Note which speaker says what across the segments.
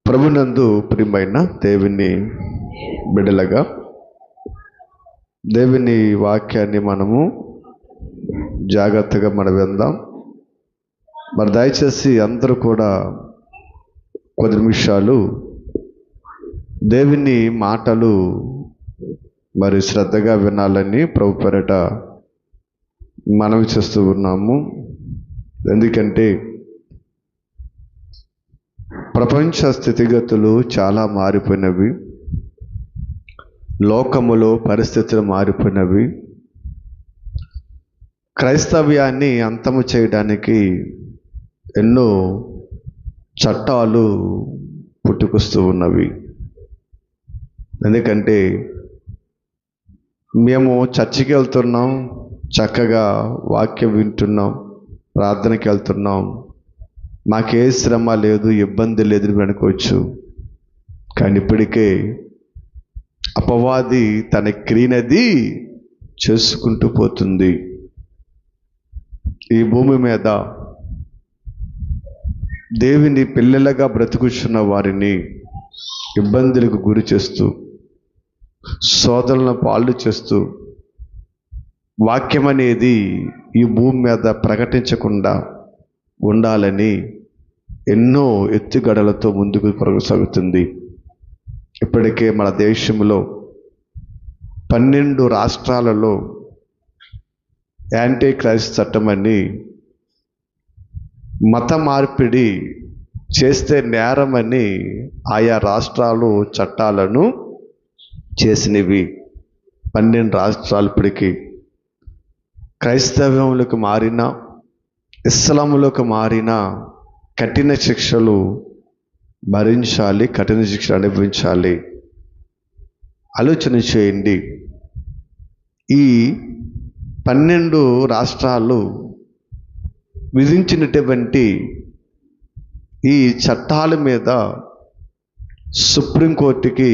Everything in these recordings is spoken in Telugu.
Speaker 1: ప్రభునందు ప్రియమైన దేవుని బిడ్డలుగా దేవుని వాక్యాన్ని మనము జాగ్రత్తగా విందాం. మరి దయచేసి అందరూ కూడా కొద్ది నిమిషాలు దేవుని మాటలు మరి శ్రద్ధగా వినాలని ప్రభు పేరట మనవి చేస్తూ ఉన్నాము. ఎందుకంటే ప్రపంచ స్థితిగతులు చాలా మారిపోయినవి, లోకములో పరిస్థితులు మారిపోయినవి. క్రైస్తవ్యాన్ని అంతము చేయడానికి ఎన్నో చట్టాలు పుట్టుకొస్తూ ఉన్నవి. ఎందుకంటే మేము చర్చికి వెళ్తున్నాం, చక్కగా వాక్యం వింటున్నాం, ప్రార్థనకి వెళ్తున్నాం, మాకే శ్రమ లేదు, ఇబ్బంది లేదు అనుకోవచ్చు. కానీ ఇప్పటికే అపవాది తన క్రియనది చేసుకుంటూ పోతుంది. ఈ భూమి మీద దేవుని పిల్లలుగా బ్రతుకుచున్న వారిని ఇబ్బందులకు గురి చేస్తూ, శోధనలను పాళ్ళు చేస్తూ, వాక్యం అనేది ఈ భూమి మీద ప్రకటించకుండా ఉండాలని ఎన్నో ఎత్తుగడలతో ముందుకు కొనసాగుతుంది. ఇప్పటికే మన దేశంలో 12 రాష్ట్రాలలో యాంటీ క్రైస్ట్ చట్టం అని, మత మార్పిడి చేస్తే నేరమని ఆయా రాష్ట్రాలు చట్టాలను చేసినవి. 12 రాష్ట్రాలు ఇప్పటికీ క్రైస్తవ్యంలోకి మారిన, ఇస్లాంలోకి మారిన కఠిన శిక్షలు భరించాలి, కఠిన శిక్షలు అనుభవించాలి. ఆలోచన చేయండి. ఈ 12 రాష్ట్రాలు విధించినటువంటి ఈ చట్టాల మీద సుప్రీంకోర్టుకి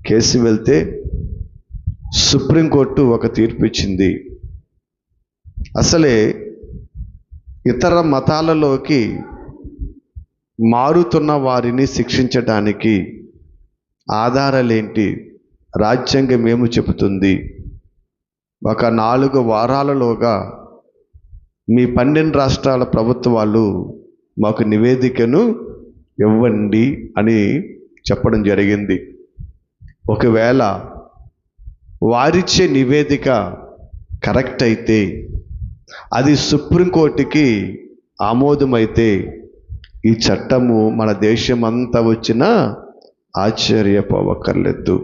Speaker 1: కేసు వెళ్తే సుప్రీంకోర్టు ఒక తీర్పు ఇచ్చింది. అసలే ఇతర మతాలలోకి మారుతున్న వారిని శిక్షించడానికి ఆధారాలేంటి? రాజ్యాంగం ఏమో చెబుతుంది. ఒక 4 వారాలలోగా మీ 12 రాష్ట్రాల ప్రభుత్వాలు మాకు నివేదికను ఇవ్వండి అని చెప్పడం జరిగింది. ఒకవేళ వారిచ్చే నివేదిక కరెక్ట్ అయితే, అది సుప్రీంకోర్టుకి ఆమోదమైతే, ఈ చట్టము మన దేశమంతా వచ్చినా ఆశ్చర్యపోవక్కర్లేదు.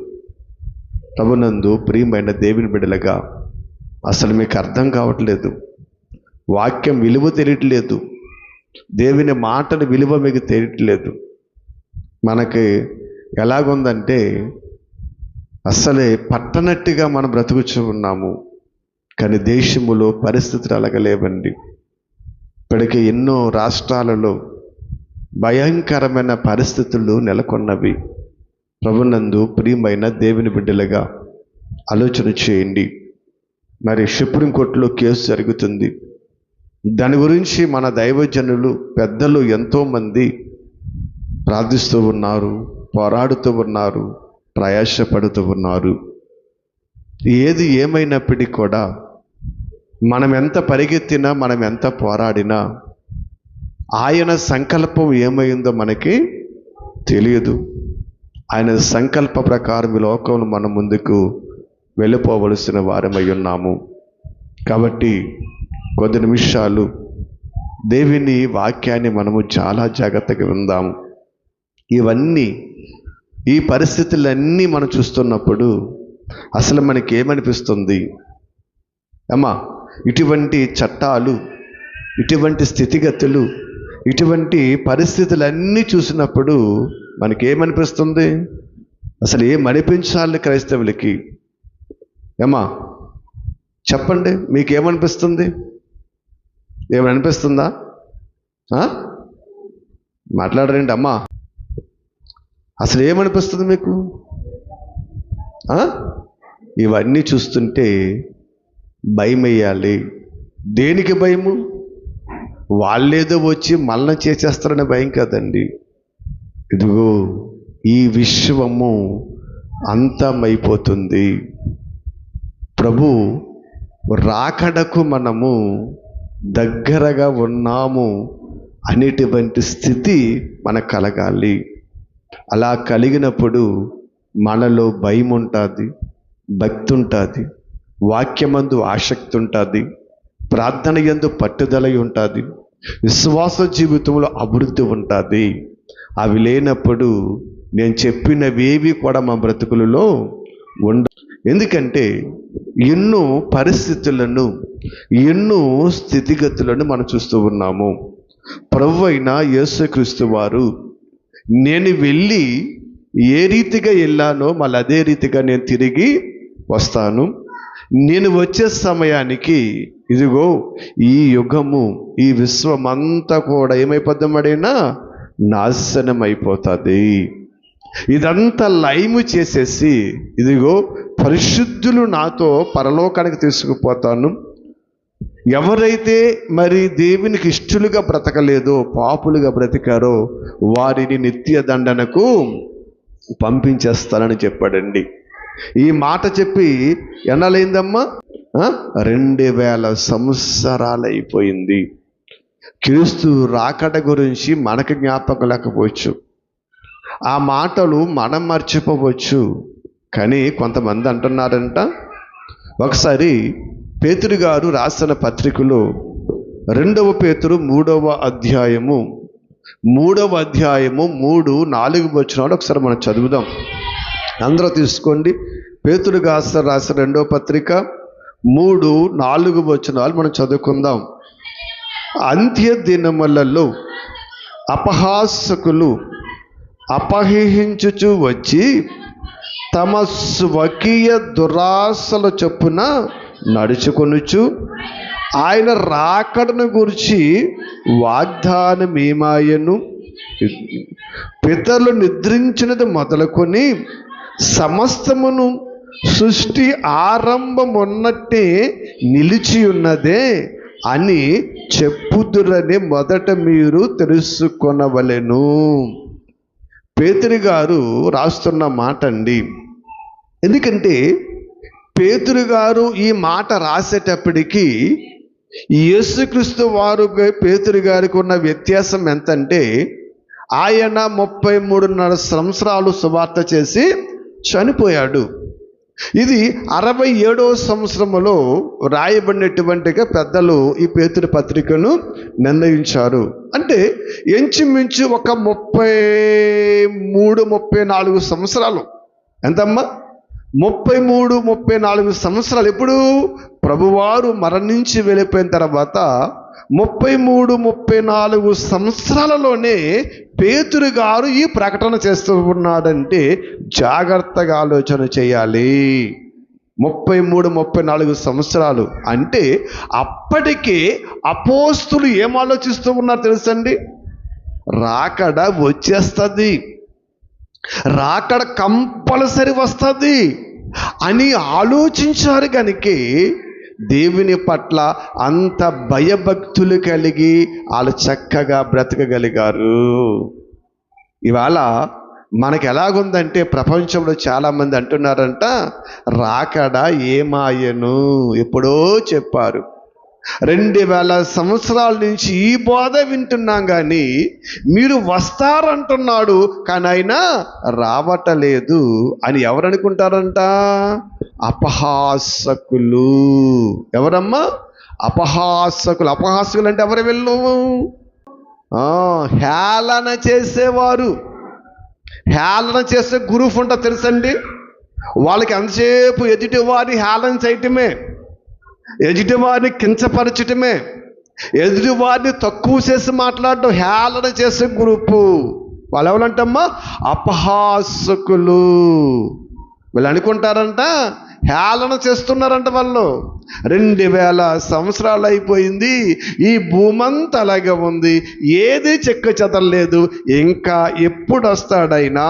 Speaker 1: ప్రభునందు ప్రియమైన దేవుని బిడ్డలుగా, అసలు మీకు అర్థం కావట్లేదు, వాక్యం విలువ తెలియట్లేదు, దేవుని మాటల విలువ మీకు తెలియట్లేదు. మనకి ఎలాగుందంటే అసలే పట్టనట్టుగా మనం బ్రతుకుచూ ఉన్నాము. కానీ దేశములో పరిస్థితులు అలాగలేవండి. ఇప్పటికే ఎన్నో రాష్ట్రాలలో భయంకరమైన పరిస్థితులు నెలకొన్నవి. ప్రభునందు ప్రియమైన దేవుని బిడ్డలుగా ఆలోచన చేయండి. మరి సుప్రీంకోర్టులో కేసు జరుగుతుంది. దాని గురించి మన దైవజనులు, పెద్దలు ఎంతోమంది ప్రార్థిస్తూ ఉన్నారు, పోరాడుతూ ఉన్నారు, ప్రయాసపడుతూ ఉన్నారు. ఏది ఏమైనప్పటికీ కూడా మనం ఎంత పరిగెత్తినా, మనం ఎంత పోరాడినా ఆయన సంకల్పం ఏమైందో మనకి తెలియదు. ఆయన సంకల్ప ప్రకారం ఈ లోకంలో మనం ముందుకు వెళ్ళిపోవలసిన వారమై ఉన్నాము. కాబట్టి కొద్ది నిమిషాలు దేవుని వాక్యాన్ని మనము చాలా జాగ్రత్తగా విందాము. ఇవన్నీ, ఈ పరిస్థితులన్నీ మనం చూస్తున్నప్పుడు అసలు మనకి ఏమనిపిస్తుంది? అమ్మా, ఇటువంటి చట్టాలు, ఇటువంటి స్థితిగతులు, ఇటువంటి పరిస్థితులన్నీ చూసినప్పుడు మనకేమనిపిస్తుంది? అసలు ఏమనిపించాలి క్రైస్తవులకి? ఏమా చెప్పండి, మీకేమనిపిస్తుంది? ఏమనిపిస్తుందా? మాట్లాడరండి అమ్మా. అసలు ఏమనిపిస్తుంది మీకు? ఇవన్నీ చూస్తుంటే భయం వేయాలి. దేనికి భయము? వాళ్ళేదో వచ్చి మళ్ళీ చేసేస్తారనే భయం కదండి. ఇదిగో ఈ విశ్వము అంతమైపోతుంది, ప్రభు రాకడకు మనము దగ్గరగా ఉన్నాము అనేటువంటి స్థితి మనకు కలగాలి. అలా కలిగినప్పుడు మనలో భయం ఉంటుంది, భక్తి ఉంటుంది, వాక్యమందు ఆసక్తి ఉంటుంది, ప్రార్థన యందు పట్టుదల ఉంటుంది, విశ్వాస జీవితంలో అభివృద్ధి ఉంటుంది. అవి లేనప్పుడు నేను చెప్పినవేవి కూడా మా బ్రతుకులలో ఎందుకంటే ఎన్నో పరిస్థితులను, ఎన్నో స్థితిగతులను మనం చూస్తూ ఉన్నాము. ప్రభువు అయిన యేసుక్రీస్తు వారు నేను వెళ్ళి ఏ రీతిగా వెళ్ళానో మళ్ళీ అదే రీతిగా నేను తిరిగి వస్తాను, నేను వచ్చే సమయానికి ఇదిగో ఈ యుగము, ఈ విశ్వమంతా కూడా ఏమైపోద్దామడైనా నాశనం అయిపోతుంది. ఇదంతా లైము చేసేసి ఇదిగో పరిశుద్ధులు నాతో పరలోకానికి తీసుకుపోతాను. ఎవరైతే మరి దేవునికి ఇష్టలుగా బ్రతకలేదో, పాపులుగా బ్రతికారో వారిని నిత్య దండనకు పంపించేస్తానని చెప్పాడండి. ఈ మాట చెప్పి ఎన్నాళ్ళైందమ్మా? 2000 సంవత్సరాలు అయిపోయింది. క్రీస్తు రాకడ గురించి మనకు జ్ఞాపకం లేకపోవచ్చు, ఆ మాటలు మనం మర్చిపోవచ్చు. కానీ కొంతమంది అంటున్నారంట, ఒకసారి పేతురు గారు రాసిన పత్రికలో 2వ పేతురు 3వ అధ్యాయము 3-4 వచనాలు ఒకసారి మనం చదువుదాం. అందరూ తీసుకోండి. పేతురు గారు రాసిన 2వ పత్రిక 3-4 వచనాలు మనం చదువుకుందాం. అంత్య దినములలో అపహాసకులు అపహసించుచు వచ్చి తమ స్వకీయ దురాశల చొప్పున నడుచుకొనుచు ఆయన రాకడను గురించి వాగ్దానం ఏమాయను, పితరులు నిద్రించినది మొదలుకొని సమస్తమును సృష్టి ఆరంభమున్నట్టే నిలిచి ఉన్నదే అని చెప్పుదురని మొదట మీరు తెలుసుకొనవలెను. పేతురు గారు రాస్తున్న మాట అండి. ఎందుకంటే పేతురు గారు ఈ మాట రాసేటప్పటికీ యేసుక్రీస్తు వారు పేతురు గారికి ఉన్న వ్యత్యాసం ఎంతంటే, ఆయన 33.5 సంవత్సరాలు సువార్త చేసి చనిపోయాడు. ఇది 67వ సంవత్సరంలో రాయబడినటువంటిగా పెద్దలు ఈ పేతురు పత్రికను నిర్ణయించారు. అంటే ఇంచుమించు ఒక 33-34 సంవత్సరాలు. ఎంతమ్మా? 33-34 సంవత్సరాలు. ఎప్పుడు ప్రభువారు మరణించి వెళ్ళిపోయిన తర్వాత 33-34 సంవత్సరాలలోనే పేతురు గారు ఈ ప్రకటన చేస్తూ ఉన్నాడంటే జాగ్రత్తగా ఆలోచన చేయాలి. 33-34 సంవత్సరాలు అంటే అప్పటికే అపోస్తులు ఏం ఆలోచిస్తూ ఉన్నారు తెలుసండి? రాకడ వచ్చేస్తుంది, రాకడ కంపల్సరీ వస్తుంది అని ఆలోచించారు. కనుక దేవుని పట్ల అంత భయభక్తులు కలిగి వాళ్ళు చక్కగా బ్రతకగలిగారు. ఇవాళ మనకు ఎలాగుందంటే ప్రపంచంలో చాలామంది అంటున్నారంట, రాకడ ఏమాయను, ఎప్పుడో చెప్పారు. 2000 సంవత్సరాల నుంచి ఈ బోధ వింటున్నాం, కానీ మీరు వస్తారంటున్నాడు కానీ ఆయన రావటలేదు అని ఎవరు అనుకుంటారంట? అపహాసకులు. ఎవరమ్మా? అపహాసకులు. అపహాసకులు అంటే ఎవరు? వెళ్ళు హేళన చేసేవారు. హేళన చేసే గ్రూప్ ఉంటుంది తెలుసండి. వాళ్ళకి ఎంతసేపు ఎదుటి వారిని హేళన చేయటమే, ఎదుటి వారిని కించపరచటమే, ఎదుటి వారిని తక్కువ చేసి మాట్లాడటం హేళన చేసే గ్రూపు. వాళ్ళు ఎవరంటమ్మా? అపహాసకులు. వీళ్ళు అనుకుంటారంట హేళన చేస్తున్నారంట. వాళ్ళు 2000 సంవత్సరాలు అయిపోయింది, ఈ భూమంతా అలాగే ఉంది, ఏది చెక్క చెదరలేదు, ఇంకా ఎప్పుడు వస్తాడైనా?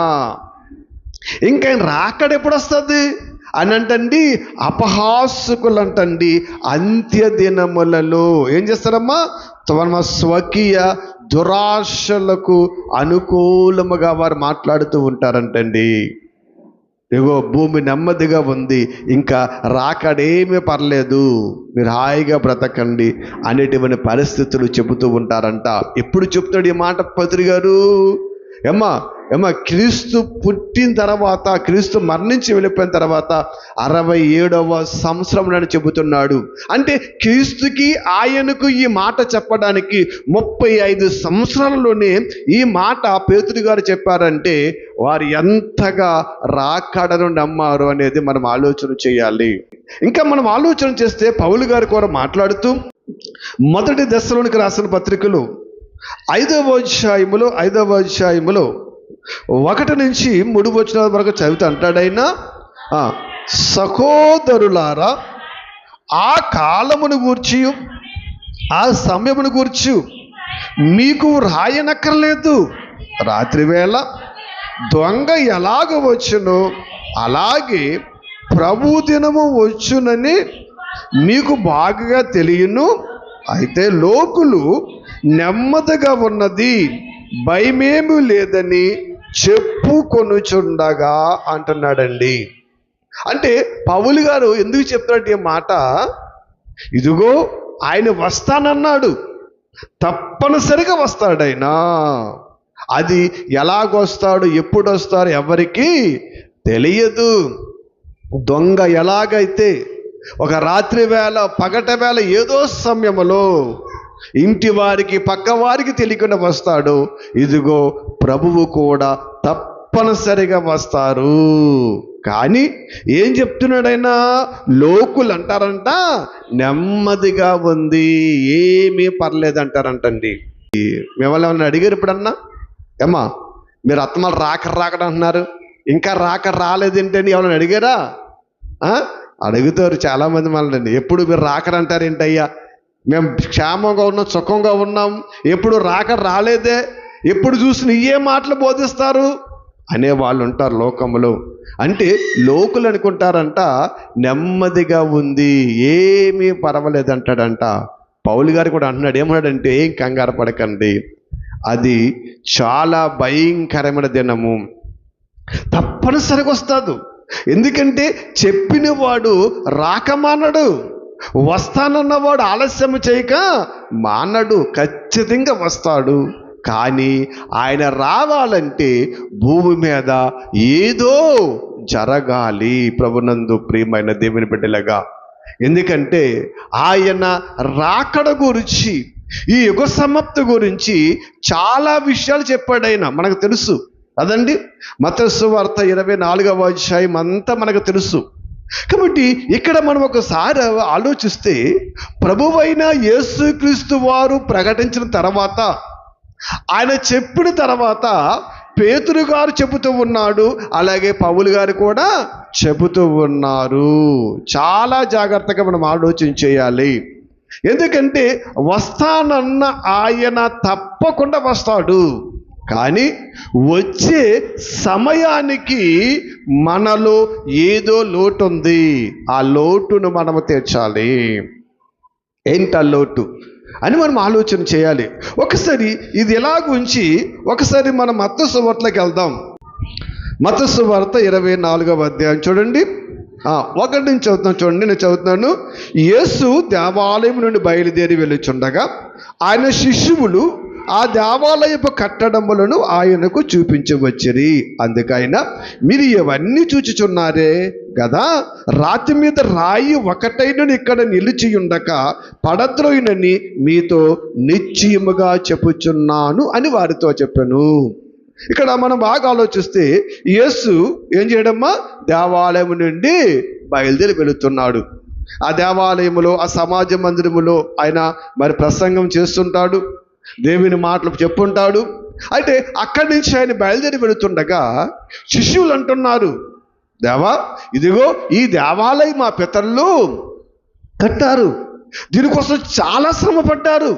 Speaker 1: ఇంకా రాకడ ఎప్పుడు వస్తుంది? అని అంటండి అపహాసకులంటండి అంత్య దినములలో ఏం చేస్తారమ్మా? తమ స్వకీయ దురాశలకు అనుకూలముగా వారు మాట్లాడుతూ ఉంటారంటండి. ఇగో భూమి నెమ్మదిగా ఉంది, ఇంకా రాకడేమీ పర్లేదు, మీరు హాయిగా బ్రతకండి అనేటువంటి పరిస్థితులు చెబుతూ ఉంటారంట. ఎప్పుడు చెప్తాడు ఈ మాట పత్రి గారు? ఏమ్మా క్రీస్తు పుట్టిన తర్వాత, క్రీస్తు మరణించి వెళ్ళిపోయిన తర్వాత 67వ సంవత్సరంలో చెబుతున్నాడు. అంటే క్రీస్తుకి ఆయనకు ఈ మాట చెప్పడానికి 35 సంవత్సరాలలోనే ఈ మాట పేతురు గారు చెప్పారంటే వారు ఎంతగా రాకడను నమ్మారు అనేది మనం ఆలోచన చేయాలి. ఇంకా మనం ఆలోచన చేస్తే పౌలు గారు కూడా మాట్లాడుతూ మొదటి దశలోనికి రాసిన పత్రికలు 5వ అధ్యాయములో 1 నుంచి 3 వచనాల వరకు చదివితే అంటాడైనా, సహోదరులారా, ఆ కాలమును గూర్చి ఆ సమయమును గూర్చి మీకు రాయనక్కర్లేదు. రాత్రివేళ దొంగ ఎలాగ వచ్చునో అలాగే ప్రభు దినము వచ్చునని మీకు బాగా తెలియను. అయితే లోకులు నెమ్మదిగా ఉన్నది, భయమేమీ లేదని చెప్పుకొనుచుండగా అంటున్నాడండి. అంటే పౌలు గారు ఎందుకు చెప్తాడు ఈ మాట? ఇదిగో ఆయన వస్తానన్నాడు, తప్పనిసరిగా వస్తాడు ఆయన. అది ఎలాగొస్తాడు, ఎప్పుడు వస్తాడు ఎవరికి తెలియదు. దొంగ ఎలాగైతే ఒక రాత్రి వేళ, పగట వేళ, ఏదో సమయంలో ఇంటి వారికి పక్క వారికి తెలియకుండా వస్తాడు, ఇదిగో ప్రభువు కూడా తప్పనిసరిగా వస్తారు. కానీ ఏం చెప్తున్నాడైనా? లోకులు అంటారంట నెమ్మదిగా ఉంది, ఏమీ పర్లేదు అంటారంటండి. మిమ్మల్ని ఏమన్నా అడిగారు ఎప్పుడన్నా? ఏమ్మా మీరు అత్తమాలు రాకడ అంటున్నారు, ఇంకా రాలేదేంటని ఎవరైనా అడిగారా? అడుగుతారు చాలామంది మనల్ని. ఎప్పుడు మీరు రాకరంటారు ఏంటయ్యా, మేము క్షేమంగా ఉన్నాం, సుఖంగా ఉన్నాం, ఎప్పుడు రాలేదే, ఎప్పుడు చూసిన ఏ మాటలు బోధిస్తారు అనే వాళ్ళు ఉంటారు లోకంలో. అంటే లోకులు అనుకుంటారంట నెమ్మదిగా ఉంది, ఏమీ పర్వాలేదు అంటాడంట. పౌలు గారు కూడా అంటున్నాడు, ఏమన్నాడంటే ఏం కంగారు పడకండి, అది చాలా భయంకరమైన దినము, తప్పనిసరిగా వస్తాడు. ఎందుకంటే చెప్పిన వాడు రాకమానడు, వస్తానన్నవాడు ఆలస్యం చేయక మానడు, ఖచ్చితంగా వస్తాడు. కానీ ఆయన రావాలంటే భూమి మీద ఏదో జరగాలి ప్రభునందు ప్రియమైన దేవుని బిడ్డలుగా. ఎందుకంటే ఆయన రాకడ గురించి, ఈ యుగ సమాప్తి గురించి చాలా విషయాలు చెప్పాడు ఆయన, మనకు తెలుసు అదండి. మత్తయి సువార్త 24వ అధ్యాయం అంతా మనకు తెలుసు. కాబట్టి ఇక్కడ మనం ఒకసారి ఆలోచిస్తే, ప్రభువైన యేసుక్రీస్తు వారు ప్రకటించిన తర్వాత, ఆయన చెప్పిన తర్వాత పేతురు గారు చెబుతూ ఉన్నాడు, అలాగే పౌలు గారు కూడా చెబుతూ ఉన్నారు. చాలా జాగ్రత్తగా మనం ఆలోచన చేయాలి. ఎందుకంటే వస్తానన్న ఆయన తప్పకుండా వస్తాడు. కానీ వచ్చే సమయానికి మనలో ఏదో లోటు ఉంది, ఆ లోటును మనము తీర్చాలి. ఏంటా లోటు అని మనం ఆలోచన చేయాలి. ఒకసారి ఇది ఎలాగుంచి ఒకసారి మనం మత్తయి సువార్తలోకి వెళ్దాం. మత్తయి సువార్త 24వ అధ్యాయం చూడండి, 1 నుంచి చదువుతాను. చూడండి, నేను చదువుతున్నాను. యేసు దేవాలయం నుండి బయలుదేరి వెళ్ళుచుండగా ఆయన శిష్యువులు ఆ దేవాలయపు కట్టడములను ఆయనకు చూపించవచ్చిరి. అందుకైనా మీరు ఇవన్నీ చూచుచున్నారే కదా, రాతి మీద రాయి ఒకటైనను ఇక్కడ నిలిచి ఉండక పడద్రోయినని మీతో నిశ్చయముగా చెప్పుచున్నాను అని వారితో చెప్పాను. ఇక్కడ మనం బాగా ఆలోచిస్తే యేసు ఏం చేయడమ్మా, దేవాలయం నుండి బయలుదేరి వెళుతున్నాడు. ఆ దేవాలయములో, ఆ సమాజ మందిరములో ఆయన మరి ప్రసంగం చేస్తుంటాడు, దేవుని మాటలు చెప్పుంటాడు. అయితే అక్కడి నుంచి ఆయన బయలుదేరి వెళుతుండగా శిష్యులు అంటున్నారు, దేవా, ఇదిగో ఈ దేవాలయం మా పితరులు కట్టారు, దీనికోసం చాలా శ్రమ పడ్డారు,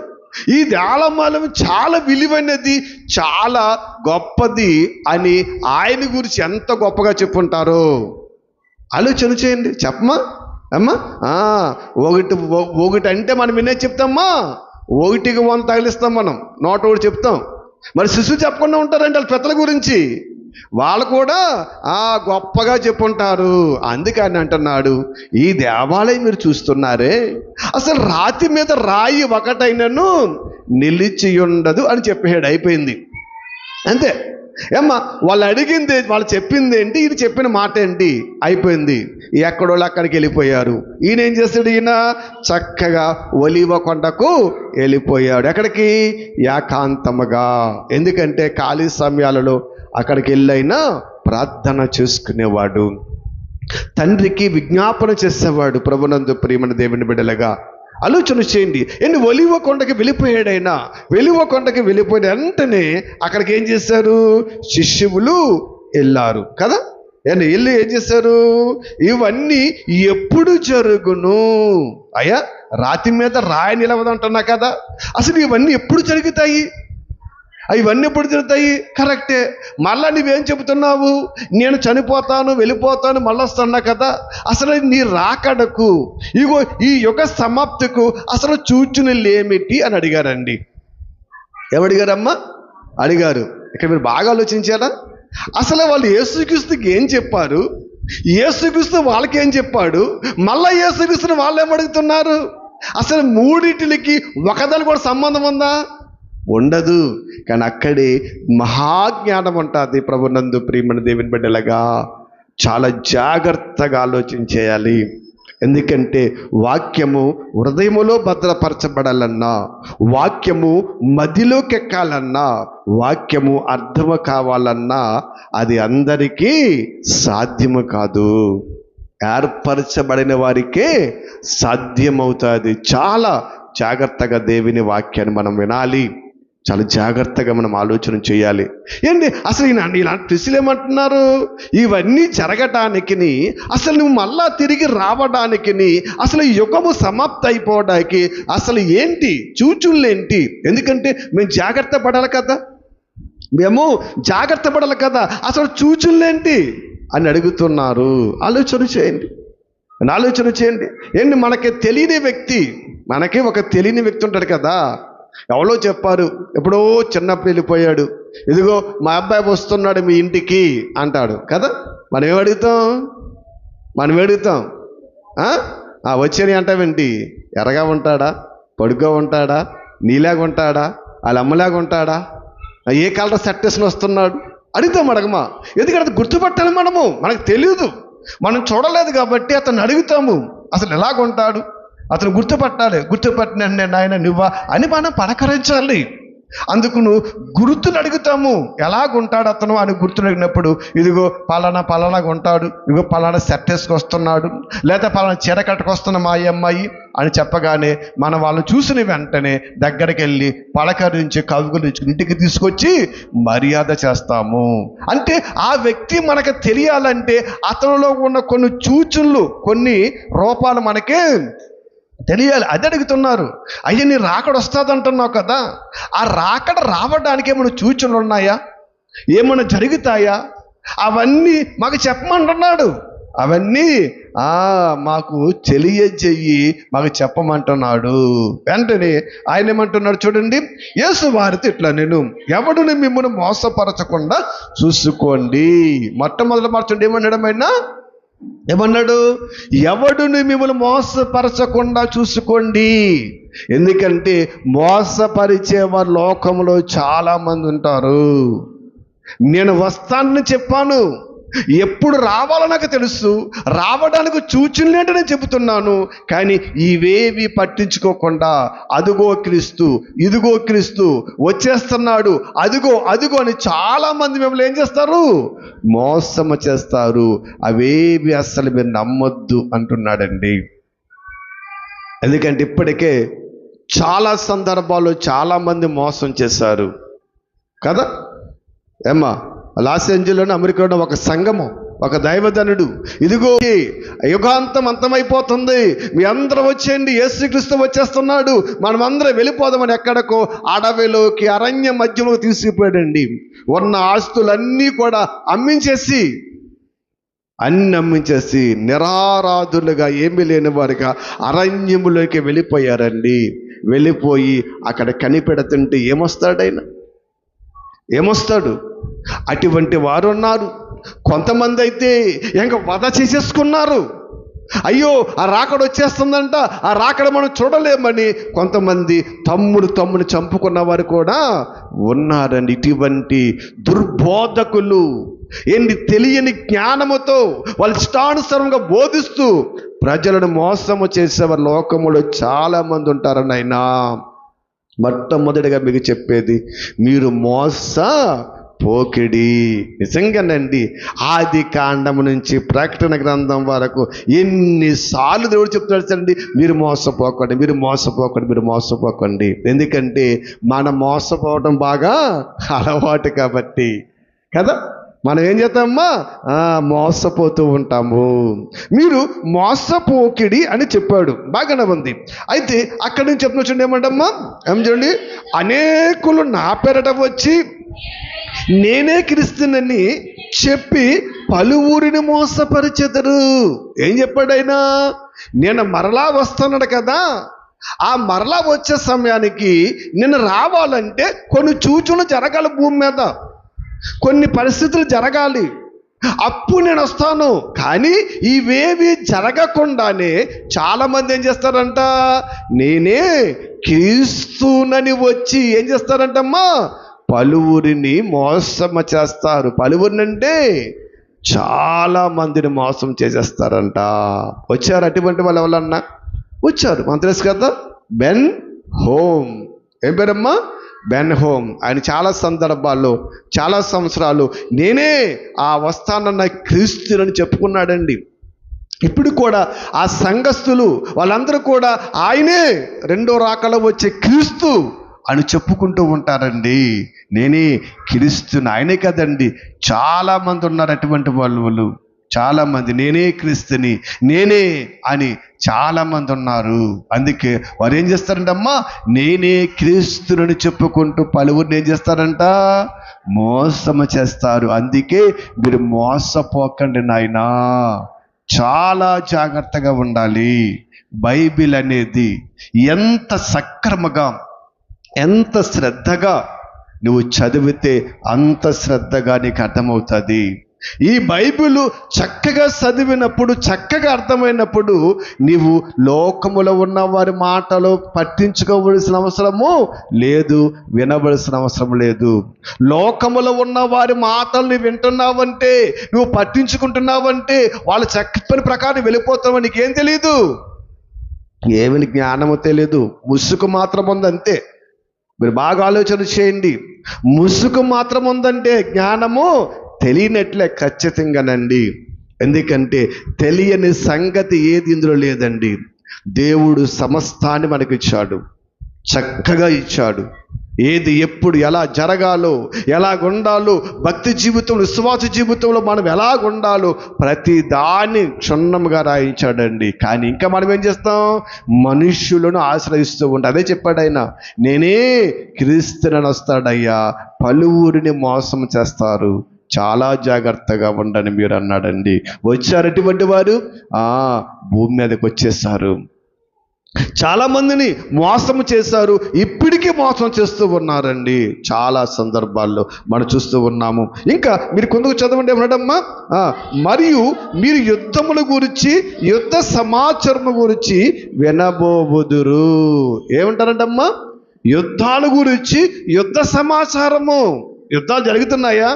Speaker 1: ఈ దేవాలయం చాలా విలువైనది, చాలా గొప్పది అని ఆయన గురించి ఎంత గొప్పగా చెప్పుంటారో. ఆలోచన చేయండి. చెప్పమా అమ్మా. ఒకటి ఒకటి అంటే మనం వినే చెప్తామ్మా, ఒకటికి 100 తగిలిస్తాం మనం, నోట ఒకటి చెప్తాం. మరి శిశువు చెప్పకుండా ఉంటారండి వాళ్ళ పెద్దల గురించి. వాళ్ళు కూడా గొప్పగా చెప్పుంటారు. అందుకని అంటున్నాడు, ఈ దేవాలయం మీరు చూస్తున్నారే, అసలు రాతి మీద రాయి ఒకటైనను నిలిచి ఉండదు అని చెప్పాడు. అయిపోయింది అంతే. ఏమ్మా వాళ్ళు అడిగింది, వాళ్ళు చెప్పింది ఏంటి, ఈయన చెప్పిన మాట ఏంటి, అయిపోయింది. ఎక్కడోళ్ళు అక్కడికి వెళ్ళిపోయారు. ఈయన ఏం చేస్తాడు, ఈయన చక్కగా ఒలీవ కొండకు వెళ్ళిపోయాడు. ఎక్కడికి? ఏకాంతముగా. ఎందుకంటే ఖాళీ సమయాలలో అక్కడికి వెళ్ళైనా ప్రార్థన చేసుకునేవాడు, తండ్రికి విజ్ఞాపన చేసేవాడు. ప్రభునందు ప్రియమైన దేవుని బిడ్డలుగా ఆలోచన చేయండి. ఒలీవ కొండకి వెళ్ళిపోయాడైనా, ఒలీవ కొండకి వెళ్ళిపోయిన వెంటనే అక్కడికి ఏం చేశారు, శిష్యులు వెళ్ళారు కదా. వెళ్ళి ఏం చేశారు, ఇవన్నీ ఎప్పుడు జరుగును అయ్యా, రాతి మీద రాయి నిలవదంటున్నా కదా, అసలు ఇవన్నీ ఎప్పుడు జరుగుతాయి, ఇవన్నీ ఎప్పుడు జరుగుతాయి? కరెక్టే. మళ్ళా నువ్వేం చెబుతున్నావు, నేను చనిపోతాను వెళ్ళిపోతాను మళ్ళీ వస్తున్నా కదా, అసలు నీ రాకడకు, ఇగో ఈ యుగ సమాప్తికు అసలు సూచనలు ఏమిటి అని అడిగారండి. ఏమడిగారమ్మా? అడిగారు. ఇక్కడ మీరు బాగా ఆలోచించారా? అసలు వాళ్ళు యేసుక్రీస్తుకి ఏం చెప్పారు, యేసుక్రీస్తు వాళ్ళకి ఏం చెప్పాడు, మళ్ళా యేసుక్రీస్తుని వాళ్ళు ఏమడుగుతున్నారు? అసలు మూడింటికి ఒకదాని కూడా సంబంధం ఉందా? ఉండదు. కానీ అక్కడే మహాజ్ఞానం ఉంటుంది. ప్రభునందు ప్రియమైన దేవుని బిడ్డలుగా చాలా జాగ్రత్తగా ఆలోచించేయాలి. ఎందుకంటే వాక్యము హృదయములో భద్రపరచబడాలన్నా, వాక్యము మదిలోకి ఎక్కాలన్నా, వాక్యము అర్థము కావాలన్నా అది అందరికీ సాధ్యము కాదు. ఏర్పరచబడిన వారికే సాధ్యమవుతుంది. చాలా జాగ్రత్తగా దేవుని వాక్యాన్ని మనం వినాలి. చాలా జాగ్రత్తగా మనం ఆలోచన చేయాలి. ఏంటి అసలు ఇలాంటి ప్రశ్నలు ఏమంటున్నారు, ఇవన్నీ జరగటానికి, అసలు నువ్వు మళ్ళా తిరిగి రావడానికి, అసలు యుగము సమాప్తి అయిపోవడానికి అసలు ఏంటి సూచనలు ఏంటి? ఎందుకంటే మేము జాగ్రత్త పడాలి కదా, అసలు సూచనలు ఏంటి అని అడుగుతున్నారు. ఆలోచన చేయండి. ఏంటి మనకి తెలియని వ్యక్తి, మనకి ఒక తెలియని వ్యక్తి ఉంటాడు కదా. ఎవరో చెప్పారు, ఎప్పుడో చిన్నప్పుడు వెళ్ళిపోయాడు, ఇదిగో మా అబ్బాయి వస్తున్నాడు మీ ఇంటికి అంటాడు కదా. మనం ఏమడుగుతాం? వచ్చేని అంటావేంటి? ఎర్రగా ఉంటాడా, పొడుగ్గా ఉంటాడా, నీలాగా ఉంటాడా, వాళ్ళ అమ్మలాగా ఉంటాడా, ఏ కలర్ సెట్ వేసుకుని వస్తున్నాడు అడుగుమా. ఎందుకంటే గుర్తుపట్టాలి మనకు తెలియదు, మనం చూడలేదు కాబట్టి అతను అడుగుతాము, అసలు ఎలాగుంటాడు, అతను గుర్తుపట్టిన నాయన నువ్వా అని మనం పలకరించాలి. అందుకు నువ్వు గుర్తులు అడుగుతాము, ఎలాగుంటాడు అతను అని గుర్తులు అడిగినప్పుడు, ఇదిగో పలానాగా ఉంటాడు, ఇదిగో పలానా సెట్ వేసుకొస్తున్నాడు, లేదా పలానా చీర కట్టుకొస్తున్న మా అమ్మాయి అని చెప్పగానే మనం వాళ్ళు చూసిన వెంటనే దగ్గరికి వెళ్ళి పలకరించి కవుగులించి ఇంటికి తీసుకొచ్చి మర్యాద చేస్తాము. అంటే ఆ వ్యక్తి మనకు తెలియాలంటే అతనిలో ఉన్న కొన్ని సూచనలు, కొన్ని రూపాలు మనకి తెలియాలి. అది అడుగుతున్నారు. అయ్యా నీ రాకడ వస్తుంది అంటున్నావు కదా, ఆ రాకడ రావడానికి ఏమైనా సూచనలు ఉన్నాయా, ఏమైనా జరుగుతాయా, అవన్నీ మాకు చెప్పమంటున్నాడు. అవన్నీ మాకు తెలియజేయి, మాకు చెప్పమంటున్నాడు. వెంటనే ఆయన ఏమంటున్నాడు చూడండి, యేసు వారితో ఇట్లా, నేను ఎవడుని మిమ్మల్ని మోసపరచకుండా చూసుకోండి. మొట్టమొదటి మార్చండి. ఏమన్నాడు? ఎవడుని మిమ్మల్ని మోసపరచకుండా చూసుకోండి. ఎందుకంటే మోసపరిచేవారు లోకంలో చాలా మంది ఉంటారు. నేను వస్తానని చెప్పాను, ఎప్పుడు రావాలో నాకు తెలుసు, రావడానికి సూచనలేంటి నేను చెబుతున్నాను, కానీ ఇవేవి పట్టించుకోకుండా అదుగో క్రీస్తు, ఇదిగో క్రీస్తు వచ్చేస్తున్నాడు, అదిగో అని చాలా మంది మిమ్మల్ని ఏం చేస్తారు, మోసము చేస్తారు. అవేవి అస్సలు మీరు నమ్మొద్దు అంటున్నాడండి. ఎందుకంటే ఇప్పటికే చాలా సందర్భాల్లో చాలా మంది మోసం చేశారు కదా. లాస్ ఏంజల్స్లోని అమెరికాలో ఒక సంఘము, ఒక దైవజనుడు, ఇదిగో యుగాంతం అంతమైపోతుంది, మీ అందరూ వచ్చేయండి, యేసుక్రీస్తు వచ్చేస్తున్నాడు, మనమందరం వెళ్ళిపోదామని ఎక్కడికో అడవిలోకి, అరణ్య మధ్యలోకి తీసుకుపోయాడండి. ఉన్న ఆస్తులన్నీ కూడా అమ్మించేసి అన్ని అమ్మించేసి నిరారాధులుగా ఏమీ లేని వారిగా అరణ్యములోకి వెళ్ళిపోయారండి. వెళ్ళిపోయి అక్కడ కనిపెడుతుంటే ఏమొస్తాడు? అటువంటి వారు ఉన్నారు. కొంతమంది అయితే ఇంకా వధ చేసేసుకున్నారు. అయ్యో ఆ రాకడ వచ్చేస్తుందంట, ఆ రాకడ మనం చూడలేమని కొంతమంది తమ్ముడు చంపుకున్న వారు కూడా ఉన్నారండి. ఇటువంటి దుర్బోధకులు తెలియని జ్ఞానముతో వాళ్ళు ఇష్టానుసారంగా బోధిస్తూ ప్రజలను మోసము చేసేవారు లోకములో చాలా మంది ఉంటారని ఆయన మొట్టమొదటిగా మీకు చెప్పేది, మీరు పోకిడి. నిజంగానండి, ఆది కాండం నుంచి ప్రకటన గ్రంథం వరకు ఎన్నిసార్లు దేవుడు చెప్తున్నాడు, మీరు మోసపోకండి. ఎందుకంటే మనం మోసపోవడం బాగా అలవాటు కాబట్టి కదా. మనం ఏం చేస్తామమ్మా, మోసపోతూ ఉంటాము. మీరు మోసపోకిడి అని చెప్పాడు, బాగానే ఉంది. అయితే అక్కడి నుంచి చెప్తున్నా చూడండి, ఏమంటమ్మా చూడండి, అనేకులు నా పేరట వచ్చి నేనే క్రీస్తునని చెప్పి పలువురిని మోసపరిచెదరు. ఏం చెప్పాడైనా, నేను మరలా వస్తున్నాడు కదా, ఆ మరలా వచ్చే సమయానికి నేను రావాలంటే కొన్ని సూచనలు జరగాలి, భూమి మీద కొన్ని పరిస్థితులు జరగాలి, అప్పుడు నేను వస్తాను. కానీ ఇవేవి జరగకుండానే చాలామంది ఏం చేస్తారంట, నేనే క్రీస్తునని వచ్చి ఏం చేస్తారంటమ్మా, పలువురిని మోసం చేస్తారు. పలువురినంటే చాలా మందిని మోసం చేసేస్తారంట. వచ్చారు అటువంటి వాళ్ళు ఎవరన్నా వచ్చారు, మన తెలుసు కదా, బెన్ హోమ్. ఏం పేరమ్మా, బెన్ హోమ్. ఆయన చాలా సందర్భాల్లో చాలా సంవత్సరాలు నేనే ఆ వస్తానన్న క్రీస్తుని చెప్పుకున్నాడండి. ఇప్పుడు కూడా ఆ సంఘస్థులు వాళ్ళందరూ కూడా ఆయనే రెండో రాకలో వచ్చే క్రీస్తు అని చెప్పుకుంటూ ఉంటారండి. నేనే క్రీస్తుని. ఆయనే కదండి, చాలామంది ఉన్నారు అటువంటి వాళ్ళు. చాలామంది నేనే క్రీస్తుని, నేనే అని చాలామంది ఉన్నారు. అందుకే వారు ఏం చేస్తారంటమ్మా, నేనే క్రీస్తుని చెప్పుకుంటూ పలువురిని ఏం చేస్తారంట, మోసము చేస్తారు. అందుకే మీరు మోసపోకండి నాయనా, చాలా జాగ్రత్తగా ఉండాలి. బైబిల్ అనేది ఎంత సక్రమంగా ఎంత శ్రద్ధగా నువ్వు చదివితే అంత శ్రద్ధగా నీకు అర్థమవుతుంది. ఈ బైబిల్ చక్కగా చదివినప్పుడు, చక్కగా అర్థమైనప్పుడు నీవు లోకములో ఉన్న వారి మాటలు పట్టించుకోవలసిన అవసరము లేదు, వినవలసిన అవసరం లేదు. లోకములో ఉన్న వారి మాటలు నువ్వు వింటున్నావంటే, నువ్వు పట్టించుకుంటున్నావంటే వాళ్ళు చెప్పని ప్రకారం వెళ్ళిపోతావు. నీకేం తెలీదు, ఏమని జ్ఞానము తెలియదు, ముసుగు మాత్రం ఉందంతే. మీరు బాగా ఆలోచన చేయండి, ముసుగు మాత్రం ఉందంటే జ్ఞానము తెలియనట్లే ఖచ్చితంగానండి. ఎందుకంటే తెలియని సంగతి ఏది ఇందులో లేదండి. దేవుడు సమస్తాన్ని మనకి ఇచ్చాడు, చక్కగా ఇచ్చాడు. ఏది ఎప్పుడు ఎలా జరగాలో, ఎలాగుండాలో, భక్తి జీవితంలో, విశ్వాస జీవితంలో మనం ఎలాగుండాలో ప్రతి దాన్ని క్షుణ్ణంగా రాయించాడండి. కానీ ఇంకా మనం ఏం చేస్తాం, మనుష్యులను ఆశ్రయిస్తూ ఉంటాం. అదే చెప్పాడు ఆయన, నేనే క్రీస్తునని వస్తాడయ్యా, పలువురిని మోసం చేస్తారు, చాలా జాగ్రత్తగా ఉండని మీరు అన్నాడండి. వచ్చారు అటువంటి వారు, భూమి మీదకి వచ్చేసారు. చాలా మందిని మోసం చేశారు, ఇప్పటికీ మోసం చేస్తూ ఉన్నారండి. చాలా సందర్భాల్లో మనం చూస్తూ ఉన్నాము. ఇంకా మీరు కొందరు చదవండి, ఏమన్నాడమ్మా, మరియు మీరు యుద్ధముల గురించి, యుద్ధ సమాచారము గురించి వినబోదురు. ఏమంటారంటమ్మా, యుద్ధాల గురించి, యుద్ధ సమాచారము. యుద్ధాలు జరుగుతున్నాయా?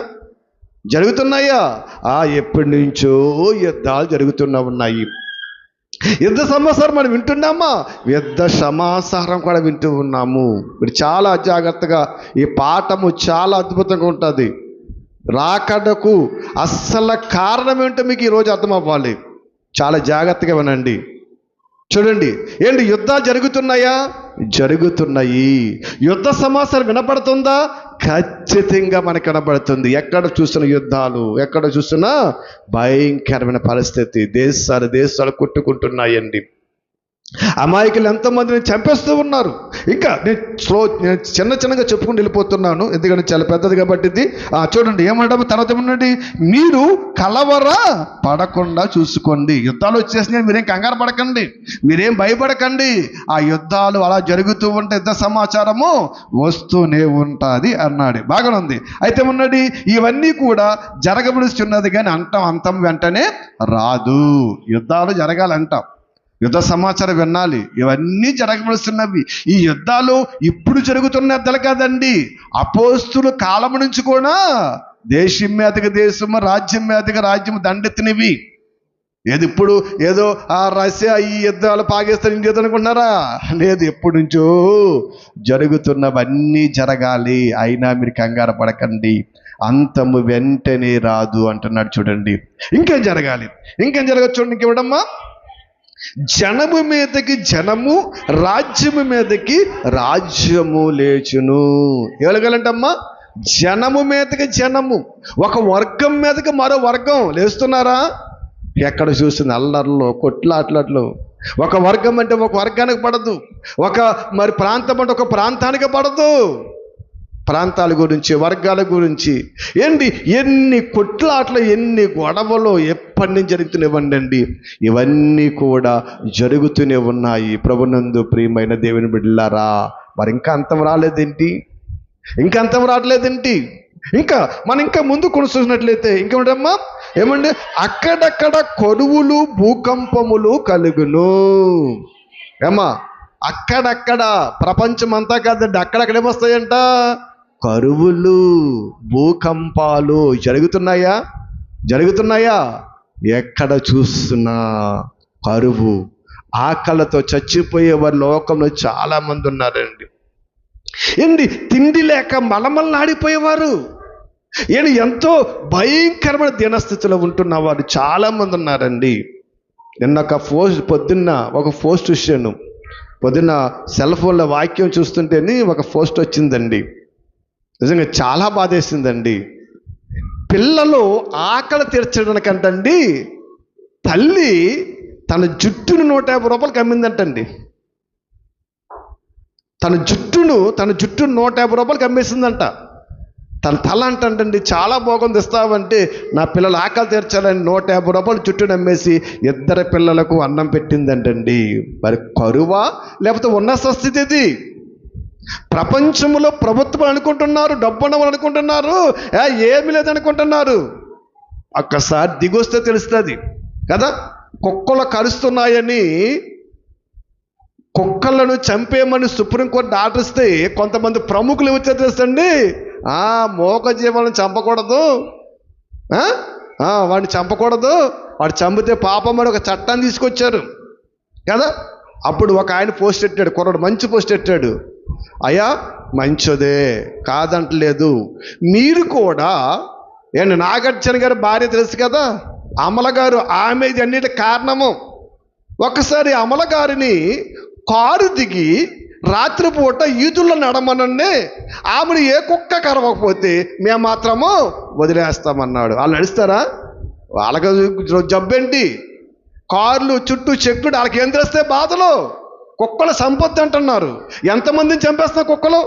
Speaker 1: ఎప్పటి నుంచో యుద్ధాలు జరుగుతూనే ఉన్నాయి. యుద్ధ సమాచారం మనం వింటున్నామా? యుద్ధ సమాచారం కూడా వింటూ ఉన్నాము. మీరు చాలా జాగ్రత్తగా, ఈ పాఠము చాలా అద్భుతంగా ఉంటుంది. రాకడకు అస్సలు కారణం ఏంటో మీకు ఈరోజు అర్థం అవ్వాలి. చాలా జాగ్రత్తగా వినండి. చూడండి, ఏంటి యుద్ధాలు జరుగుతున్నాయా? జరుగుతున్నాయి. యుద్ధ సమాచారం వినపడుతుందా? ఖచ్చితంగా మనకు కనబడుతుంది. ఎక్కడ చూసిన యుద్ధాలు, ఎక్కడ చూసినా భయంకరమైన పరిస్థితి, దేశాలు కొట్టుకుంటున్నాయండి. అమాయకులు ఎంతోమందిని చంపేస్తూ ఉన్నారు. ఇంకా నేను చిన్నగా చెప్పుకుంటూ వెళ్ళిపోతున్నాను, ఎందుకంటే చాలా పెద్దది కాబట్టి ఇది. చూడండి ఏమంటాము తర్వాత ఏమన్నాడు, మీరు కలవర పడకుండా చూసుకోండి. యుద్ధాలు వచ్చేసినాయి, మీరేం కంగారు పడకండి, మీరేం భయపడకండి. ఆ యుద్ధాలు అలా జరుగుతూ ఉంటే యుద్ధ సమాచారము వస్తూనే ఉంటుంది అన్నాడు. బాగానే ఉంది. అయితే ఏమన్నాడు, ఇవన్నీ కూడా జరగవలసిన్నది కానీ అంతం వెంటనే రాదు. యుద్ధాలు జరగాలంటాం, యుద్ధ సమాచారం వినాలి, ఇవన్నీ జరగవలసినవి. ఈ యుద్ధాలు ఇప్పుడు జరుగుతున్న యుద్ధాలు కాదండి, అపోస్తుల కాలం నుంచి కూడా దేశం మీదకి దేశము, రాజ్యం మీదకి రాజ్యం దండెత్తినవి. ఇప్పుడు ఏదో రష్యా ఈ యుద్ధాలు, పాకిస్తాన్ ఇండియా అనుకుంటున్నారా? లేదు, ఎప్పటి నుంచో జరుగుతున్నవన్నీ జరగాలి. అయినా మీరు కంగారు పడకండి, అంతము వెంటనే రాదు అంటున్నాడు. చూడండి ఇంకేం జరగాలి, ఇంకేం జరగచ్చు. చూడండి ఇంకేమిటమ్మా, జనము మీదకి జనము, రాజ్యము మీదకి రాజ్యము లేచును. ఎవరిగాలంటమ్మా, జనము మీదకి జనము, ఒక వర్గం మీదకి మరో వర్గం లేస్తున్నారా? ఎక్కడ చూస్తుంది అల్లర్లో, కొట్లాట్లట్లు. ఒక వర్గం అంటే ఒక వర్గానికి పడదు, ఒక మరి ప్రాంతం అంటే ఒక ప్రాంతానికి పడదు. ప్రాంతాల గురించి, వర్గాల గురించి ఏంటి ఎన్ని కొట్లాట్లు, ఎన్ని గొడవలు ఎప్పటి నుంచి జరుగుతూనేవ్వండి. ఇవన్నీ కూడా జరుగుతూనే ఉన్నాయి. ప్రభునందు ప్రియమైన దేవుని బిడ్డలారా, మరి ఇంకా అంతం రాలేదేంటి? ఇంకా అంతం రావట్లేదేంటి? మనం ఇంకా ముందు కొనసాగినట్లయితే ఇంకేమిటమ్మా, ఏమండి, అక్కడక్కడ కరువులు, భూకంపములు కలుగును. ఏమా, అక్కడక్కడ, ప్రపంచం అంతా కాదండి, అక్కడక్కడ ఏమొస్తాయంట, కరువులు, భూకంపాలు జరుగుతున్నాయా? ఎక్కడ చూస్తున్నా కరువు, ఆకలితో చచ్చిపోయేవారు లోకంలో చాలా మంది ఉన్నారండి. తిండి లేక మలమల్లాడిపోయేవారు, ఎంతో భయంకరమైన దీనస్థితిలో ఉంటున్న వారు చాలా మంది ఉన్నారండి. నిన్న పొద్దున్న ఒక పోస్ట్ చూశాను. పొద్దున్న సెల్ ఫోన్లో వాక్యం చూస్తుంటేనే ఒక పోస్ట్ వచ్చిందండి. నిజంగా చాలా బాధేసిందండి. పిల్లలు ఆకలి తీర్చడానికంటండి తల్లి తన జుట్టును 150 రూపాయలకి అమ్మిందంటండి. తన జుట్టు 150 రూపాయలకి అమ్మేసిందంట. తన తల అంటండి, చాలా బాగుంది, ఇస్తావంటే నా పిల్లలు ఆకలి తీర్చాలని 150 రూపాయలు జుట్టును అమ్మేసి 2 పిల్లలకు అన్నం పెట్టిందంటండి. మరి కరువా లేకపోతే ఉన్న స్వస్థితి ఇది? ప్రపంచంలో ప్రభుత్వం అనుకుంటున్నారు, డబ్బున్న అనుకుంటున్నారు, ఏమి లేదనుకుంటున్నారు. ఒక్కసారి దిగొస్తే తెలుస్తుంది కదా. కుక్కలు కరుస్తున్నాయని, కుక్కలను చంపేయమని సుప్రీంకోర్టు ఆర్డర్ ఇస్తే కొంతమంది ప్రముఖులు వచ్చే తెలుసండి, మోక జీవాలను చంపకూడదు, వాడిని చంపకూడదు, వాడు చంపితే పాపం అని ఒక చట్టాన్ని తీసుకొచ్చారు కదా. అప్పుడు ఒక ఆయన పోస్ట్ పెట్టాడు, కుర్రాడు మంచి పోస్ట్ పెట్టాడు, అయ్యా మంచిదే కాదంటలేదు, మీరు కూడా నాగార్జున గారి భార్య తెలుసు కదా, అమల గారు, ఆమె ఇది అన్నిటి కారణము. ఒకసారి అమల గారిని కారు దిగి రాత్రిపూట ఈదుల్లో నడమనండి, ఆమెను ఏ కుక్క కరవకపోతే మేము మాత్రము వదిలేస్తామన్నాడు. వాళ్ళు నడుస్తారా? వాళ్ళకి జబ్బేంటి, కార్లు చుట్టూ చెక్కుడు, వాళ్ళకి ఏం తెలిస్తే బాధలు. కుక్కల సంపత్తి అంటున్నారు, ఎంతమందిని చంపేస్తున్నారు కుక్కలు,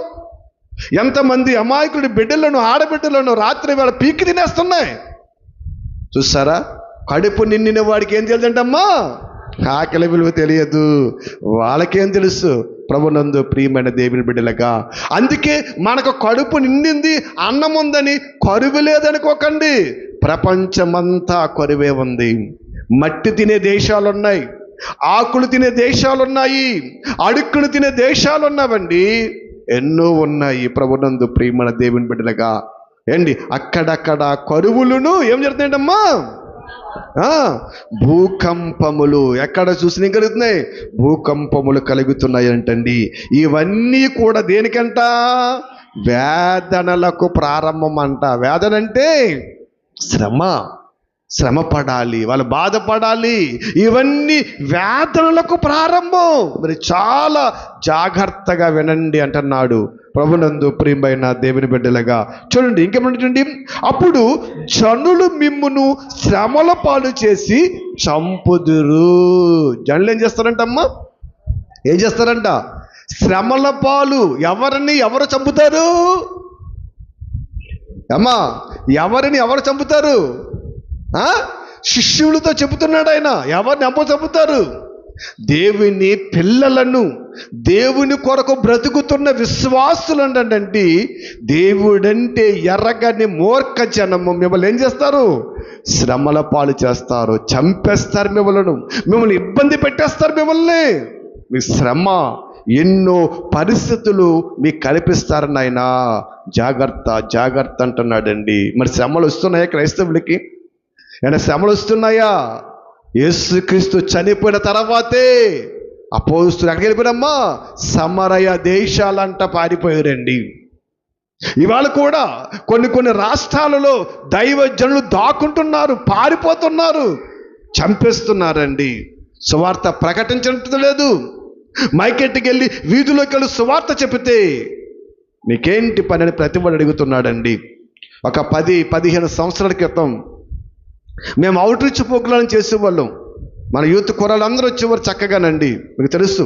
Speaker 1: ఎంతమంది అమాయకుడి బిడ్డలను, ఆడబిడ్డలను రాత్రి వేళ పీకి తినేస్తున్నాయి. చూసారా? కడుపు నిండిన వాడికి ఏం తెలియదంటమ్మా, ఆకలి విలువ తెలియదు. వాళ్ళకేం తెలుసు? ప్రభునందు ప్రియమైన దేవుని బిడ్డలుగా. అందుకే మనకు కడుపు నిండింది, అన్నం ఉందని కరువు లేదనుకోకండి. ప్రపంచమంతా కరువే ఉంది. మట్టి తినే దేశాలున్నాయి, ఆకులు తినే దేశాలున్నాయి, అడుక్కులు తినే దేశాలు ఉన్నావండి, ఎన్నో ఉన్నాయి. ప్రభునందు ప్రియమైన దేవుని బిడ్డలుగా అక్కడక్కడ కరువులను ఏం జరుగుతున్నాయంటమ్మా, భూకంపములు ఎక్కడ చూసినా కలుగుతున్నాయి, భూకంపములు కలుగుతున్నాయి అంటండి. ఇవన్నీ కూడా దేనికంట? వేదనలకు ప్రారంభం అంట. వేదన అంటే శ్రమ పడాలి, వాళ్ళు బాధపడాలి. ఇవన్నీ వేదనలకు ప్రారంభం. మరి చాలా జాగ్రత్తగా వినండి అంటున్నాడు ప్రభునందు ప్రియమైన దేవుని బిడ్డలుగా. చూడండి ఇంకేమంటుండి, అప్పుడు జనులు మిమ్మును శ్రమల పాలు చేసి చంపుదురు. జనులు ఏం చేస్తారంటమ్మా? ఏం చేస్తారంట? శ్రమల పాలు. ఎవరు చంపుతారు అమ్మా? ఎవరు చంపుతారు? శిష్యులతో చెబుతున్నాడు ఆయన. ఎవరిని చంపుతారు? దేవుని పిల్లలను, దేవుని కొరకు బ్రతుకుతున్న విశ్వాసులు అంటే దేవుడంటే ఎర్రగని మూర్ఖ జనము మిమ్మల్ని ఏం చేస్తారు? శ్రమల పాలు చేస్తారు, చంపేస్తారు, మిమ్మల్ని ఇబ్బంది పెట్టేస్తారు. మిమ్మల్ని మీ శ్రమ ఎన్నో పరిస్థితులు మీకు కల్పిస్తారు నాయనా, జాగ్రత్త అంటున్నాడండి. మరి శ్రమలు వస్తున్నాయా క్రైస్తవులకి? శ్రమలు వస్తున్నాయా? యేసుక్రీస్తు చనిపోయిన తర్వాతే అపోస్తలులు ఎక్కడికి వెళ్ళిపోయారమ్మా? సమరయ దేశాలంట పారిపోయారండి. ఇవాళ కూడా కొన్ని రాష్ట్రాలలో దైవజనులు దాక్కుంటున్నారు, పారిపోతున్నారు, చంపేస్తున్నారండి. సువార్త ప్రకటించడం లేదు. మైకెట్టికి వెళ్ళి వీధిలోకి వెళ్ళి సువార్త చెబితే నీకేంటి పని అని ప్రతి వాడు అడుగుతున్నాడండి. ఒక 10-15 సంవత్సరాల క్రితం మేము అవుట్ రీచ్ ప్రోగ్రాం చేసేవాళ్ళం. మన యూత్ కుర్రాళ్ళు అందరూ వచ్చేవారు చక్కగానండి. మీకు తెలుసు,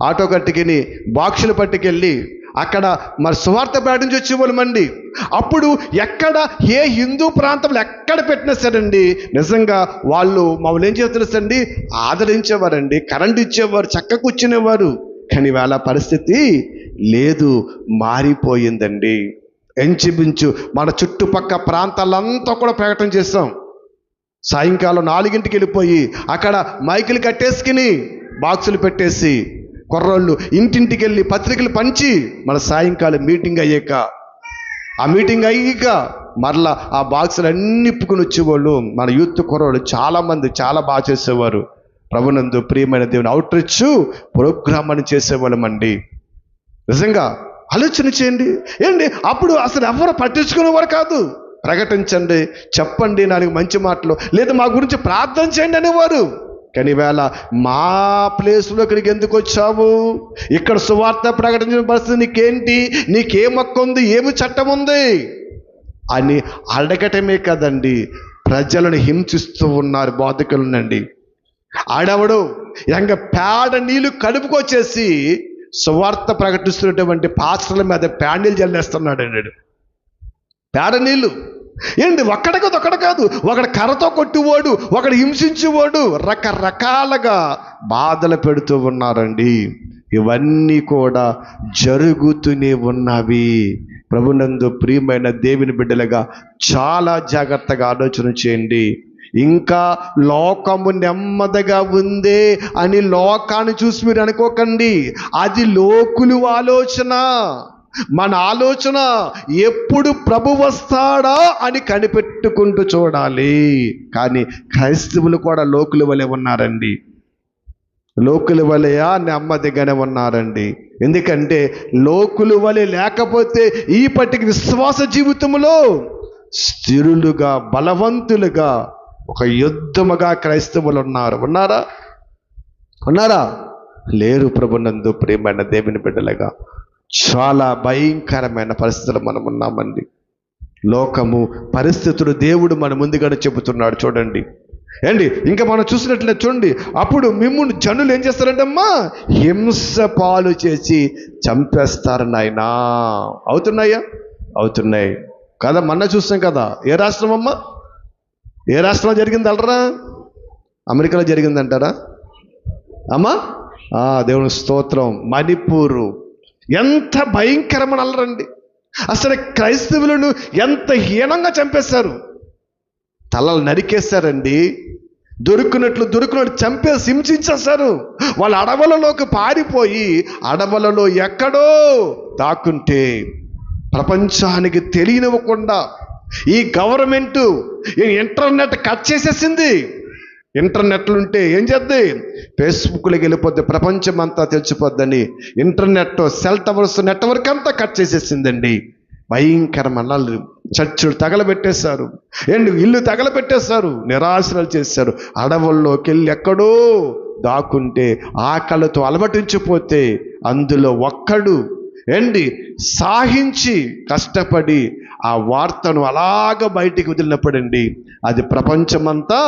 Speaker 1: ఆటో కట్టుకుని బాక్సులు పట్టుకెళ్ళి అక్కడ మరి సువార్త ప్రకటించి వచ్చేవాళ్ళమండి. అప్పుడు ఎక్కడ ఏ హిందూ ప్రాంతంలో ఎక్కడ పెట్టినా సరండి, నిజంగా వాళ్ళు మమ్మల్ని ఏం చేస్తారండి, ఆదరించేవారండి, కరెంట్ ఇచ్చేవారు, చక్క కూర్చునేవారు. కానీ వాళ్ళ పరిస్థితి లేదు, మారిపోయిందండి. ఎంచుమించు మన చుట్టుపక్క ప్రాంతాలంతా కూడా ప్రకటన చేస్తాం. సాయంకాలం 4ంటికి వెళ్ళిపోయి అక్కడ మైకులు కట్టేసుకుని బాక్సులు పెట్టేసి కుర్రోళ్ళు ఇంటింటికి వెళ్ళి పత్రికలు పంచి మన సాయంకాలం మీటింగ్ అయ్యాక మరలా ఆ బాక్సులు అన్ని ఇప్పుకుని వచ్చేవాళ్ళు. మన యూత్ కుర్రోళ్ళు చాలామంది చాలా బాగా చేసేవారు. ప్రభునందు ప్రియమైన దేవుని అవుట్ రీచ్ ప్రోగ్రామ్ అని చేసేవాళ్ళమండి. నిజంగా ఆలోచన చేయండి. ఏంటి అప్పుడు అసలు ఎవరు పట్టించుకునేవారు కాదు. ప్రకటించండి, చెప్పండి 4 మంచి మాటలు, లేదా మా గురించి ప్రార్థన చేయండి అనేవారు. కానీ ఈవేళ మా ప్లేస్లో ఇక్కడికి ఎందుకు వచ్చావు? ఇక్కడ సువార్త ప్రకటించిన పరిస్థితి నీకేంటి? నీకేం హక్కు ఉంది? ఏమి చట్టం ఉంది అని అడగటమే కదండి, ప్రజలను హింసిస్తూ ఉన్నారు బోధకులనండి. ఆడవడు పేడ నీళ్లు కడుపుకొచ్చేసి సువార్త ప్రకటిస్తున్నటువంటి పాస్టర్ల మీద ప్యాండిల్ జల్లేస్తున్నాడు. పేడ నీళ్ళు ఏంటి? ఒక్కడ కాదు, ఒకడు కర్రతో కొట్టువాడు, ఒకడు హింసించేవాడు, రకరకాలుగా బాధలు పెడుతూ ఉన్నారండి. ఇవన్నీ కూడా జరుగుతూనే ఉన్నవి. ప్రభునందు ప్రియమైన దేవుని బిడ్డలుగా చాలా జాగ్రత్తగా ఆలోచన చేయండి. ఇంకా లోకము నెమ్మదిగా ఉందే అని లోకాన్ని చూసి మీరు అనుకోకండి. అది లోకులు ఆలోచన. మన ఆలోచన ఎప్పుడు ప్రభు వస్తాడా అని కనిపెట్టుకుంటూ చూడాలి. కానీ క్రైస్తవులు కూడా లోకుల వలె ఉన్నారండి. లోకుల వలెయా నెమ్మదిగానే ఉన్నారండి. ఎందుకంటే లోకుల వలె లేకపోతే ఈపటికి విశ్వాస జీవితంలో స్థిరులుగా, బలవంతులుగా, ఒక యుద్ధముగా క్రైస్తవులు ఉన్నారా? లేరు. ప్రభునందు ప్రియమైన దేవుని బిడ్డలుగా చాలా భయంకరమైన పరిస్థితులు మనం ఉన్నామండి. లోకము పరిస్థితులు దేవుడు మన ముందుగానే చెబుతున్నాడు. చూడండి ఇంకా మనం చూసినట్లయితే చూడండి, అప్పుడు మిమ్మును జనులు ఏం చేస్తారంటమ్మా? హింస పాలు చేసి చంపేస్తారు నాయనా. అవుతున్నాయి కదా. మొన్న చూస్తాం కదా. ఏ రాష్ట్రం అమ్మా? ఏ రాష్ట్రంలో జరిగింది అలరా? అమెరికాలో జరిగిందంటారా అమ్మా? దేవుని స్తోత్రం. మణిపూరు. ఎంత భయంకరమైన అల్లరండి. అసలు క్రైస్తవులను ఎంత హీనంగా చంపేశారు. తలలు నరికేశారండి. దొరుకున్నట్లు చంపేసి హింసించేశారు. వాళ్ళు అడవులలోకి పారిపోయి అడవులలో ఎక్కడో దాక్కుంటే ప్రపంచానికి తెలియనివ్వకుండా ఈ గవర్నమెంట్ ఇంటర్నెట్ కట్ చేసేసింది. ఇంటర్నెట్లు ఉంటే ఏం చేద్ది? ఫేస్బుక్లోకి వెళ్ళిపోద్ది, ప్రపంచం అంతా తెలిసిపోద్దని ఇంటర్నెట్, సెల్ టవర్స్, నెట్వర్క్ అంతా కట్ చేసేసిందండి. భయంకరమైన చర్చులు తగలబెట్టేశారు, ఇల్లు తగలబెట్టేశారు, నిరాశలు చేశారు. అడవుల్లోకి వెళ్ళి ఎక్కడో దాక్కుంటే ఆకలితో అలమటించిపోతే అందులో ఒక్కడు సాహించి కష్టపడి ఆ వార్తను అలాగ బయటికి వదిలినప్పుడండి అది ప్రపంచమంతా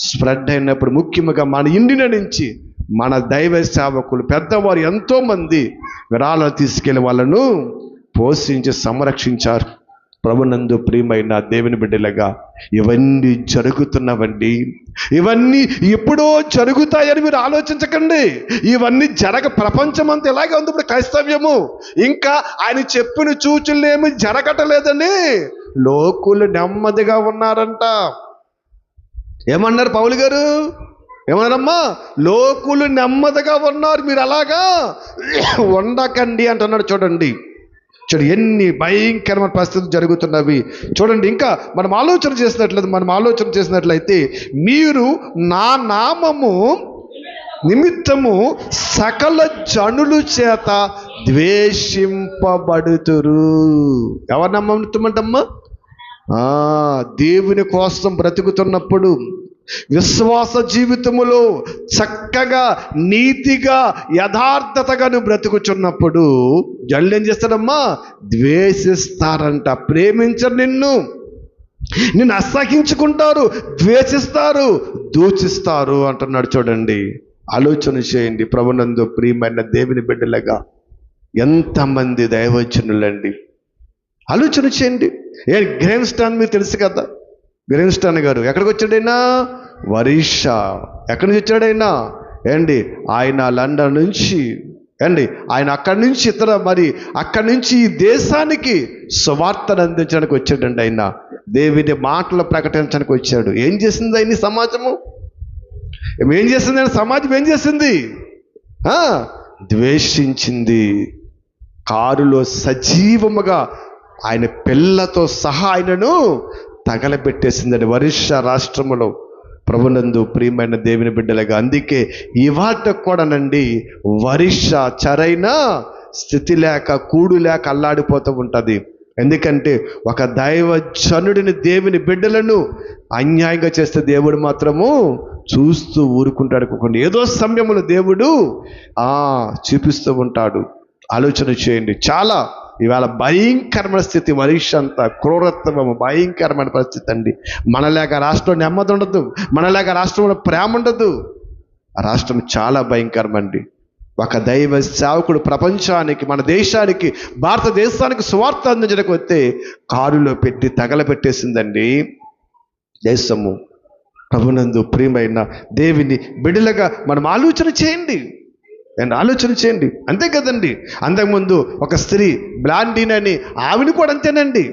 Speaker 1: స్ప్రెడ్ అయినప్పుడు, ముఖ్యంగా మన ఇండియా నుంచి మన దైవ సేవకులు పెద్దవారు ఎంతోమంది విరాళాలు తీసుకెళ్లి వాళ్ళను పోషించి సంరక్షించారు. ప్రభునందు ప్రియమైన దేవుని బిడ్డలుగా ఇవన్నీ జరుగుతున్నవండి. ఇవన్నీ ఎప్పుడో జరుగుతాయని మీరు ఆలోచించకండి. ఇవన్నీ ప్రపంచం అంతా ఎలాగే ఉంది ఇప్పుడు క్రైస్తవ్యము. ఇంకా ఆయన చెప్పిన సూచనలేమి జరగటలేదని లోకులు నెమ్మదిగా ఉన్నారంట. ఏమన్నారు పౌలు గారు? ఏమన్నారమ్మా? లోకులు నెమ్మదిగా ఉన్నారు, మీరు అలాగా ఉండకండి అంటున్నాడు. చూడండి ఎన్ని భయంకరమైన పరిస్థితులు జరుగుతున్నవి చూడండి. ఇంకా మనం ఆలోచన చేసినట్లయితే మీరు నా నామము నిమిత్తము సకల జనులు చేత ద్వేషింపబడుతురు. ఎవరు నమ్మటమ్మా? దేవుని కోసం బ్రతుకుతున్నప్పుడు, విశ్వాస జీవితములో చక్కగా నీతిగా యథార్థతగా నువ్వు బ్రతుకుచున్నప్పుడు జనులు ఏం చేస్తాడమ్మా? ద్వేషిస్తారంట. ప్రేమించరు, నిన్ను అసహించుకుంటారు, ద్వేషిస్తారు, దూషిస్తారు అంటున్నాడు. చూడండి, ఆలోచన చేయండి. ప్రభునందు ప్రియమైన దేవుని బిడ్డలుగా ఎంతమంది దైవజనులండి. ఆలోచన చేయండి. గ్రేమ్ స్టాన్ మీకు తెలుసు కదా, గ్రేమ్ స్టాన్ గారు ఎక్కడికి వచ్చాడైనా? ఒరిస్సా. ఎక్కడి నుంచి వచ్చాడైనా? ఆయన లండన్ నుంచి ఆయన అక్కడి నుంచి అక్కడి నుంచి ఈ దేశానికి సువార్తను అందించడానికి వచ్చాడండి. ఆయన దేవుని మాటలు ప్రకటించడానికి వచ్చాడు. ఏం చేసింది ఆయన సమాజము? ఏం చేసింది ఆయన సమాజం? ఏం చేసింది? ద్వేషించింది. కారులో సజీవముగా ఆయన పిల్లతో సహా ఆయనను తగలబెట్టేసిందండి ఒరిస్సా రాష్ట్రములో. ప్రభునందు ప్రియమైన దేవుని బిడ్డలుగా అందుకే ఇవాళ కూడానండి ఒరిస్సా చరైన స్థితి లేక కూడు లేక అల్లాడిపోతూ ఉంటుంది. ఎందుకంటే ఒక దైవజనుడిని, దేవుని బిడ్డలను అన్యాయంగా చేస్తే దేవుడు మాత్రము చూస్తూ ఊరుకుంటాడు. ఏదో సమయంలో దేవుడు చూపిస్తూ ఉంటాడు. ఆలోచన చేయండి. చాలా ఇవాళ భయంకరమైన స్థితి. ఒరిస్సా అంతా క్రూరత్వము, భయంకరమైన పరిస్థితి అండి. మనలేక రాష్ట్రం నెమ్మది ఉండదు, మనలేక రాష్ట్రంలో ప్రేమ ఉండదు. ఆ రాష్ట్రం చాలా భయంకరమండి. ఒక దైవ సేవకుడు ప్రపంచానికి, మన దేశానికి, భారతదేశానికి సువార్త అందించడానికి వస్తే కారులో పెట్టి తగలబెట్టేసిందండి దేశము. ప్రభునందు ప్రియమైన దేవుని బిడ్డలుగా మనం ఆలోచన చేయండి. అంతే కదండి. అంతకుముందు ఒక స్త్రీ బ్లాండిన్ అని, ఆవిని కూడా అంతేనండి.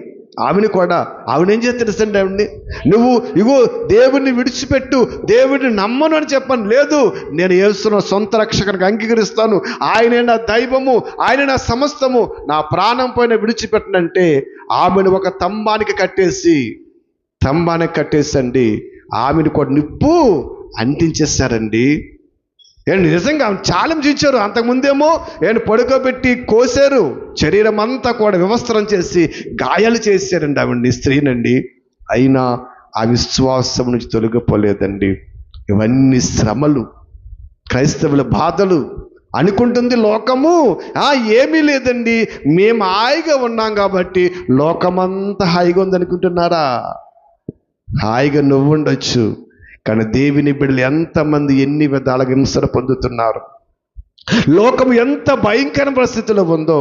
Speaker 1: ఆవిడేం చేస్తుందండి? నువ్వు ఇగో దేవుడిని విడిచిపెట్టు, దేవుడిని నమ్మను అని చెప్పను. లేదు, నేను యేసును సొంత రక్షకునికి అంగీకరిస్తాను, ఆయనే నా దైవము, ఆయన నా సమస్తము, నా ప్రాణం పైన విడిచిపెట్టనంటే ఆమెను ఒక స్తంభానికి కట్టేసండి ఆమెను కూడా నిప్పు అంటించేశారండి. నిజంగా ఛాలెంజ్ ఇచ్చారు. అంతకుముందేమో పడుకోబెట్టి కోసారు, శరీరం అంతా కూడా వివస్త్రం చేసి గాయాలు చేశారండి ఆవిడ్ని, స్త్రీనండి. అయినా ఆ విశ్వాసం నుంచి తొలగిపోలేదండి. ఇవన్నీ శ్రమలు, క్రైస్తవుల బాధలు. అనుకుంటుంది లోకము ఏమీ లేదండి, మేము హాయిగా ఉన్నాం కాబట్టి లోకమంతా హాయిగా ఉందనుకుంటున్నారా? హాయిగా నువ్వు ఉండొచ్చు, కానీ దేవుని బిడ్డలు ఎంతమంది ఎన్ని విధాలుగా హింసలు పొందుతున్నారు. లోకం ఎంత భయంకర పరిస్థితిలో ఉందో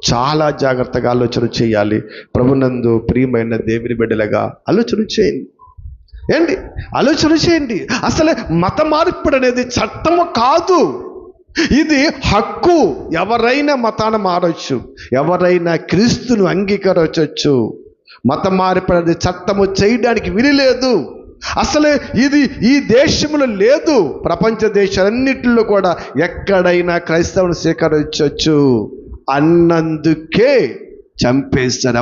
Speaker 1: చాలా జాగ్రత్తగా ఆలోచన చేయాలి. ప్రభునందు ప్రియమైన దేవుని బిడ్డలుగా ఆలోచన చేయండి. అసలే మత మార్పిడి అనేది చట్టము కాదు, ఇది హక్కు. ఎవరైనా మతాన్ని మారచ్చు, ఎవరైనా క్రీస్తును అంగీకరించవచ్చు. మత మార్పిడి అనేది చట్టము చేయడానికి వీలులేదు. అసలే ఇది ఈ దేశంలో లేదు. ప్రపంచ దేశాలన్నిటిలో కూడా ఎక్కడైనా క్రైస్తవుని స్వీకరించవచ్చు అన్నందుకే చంపేస్తాడు.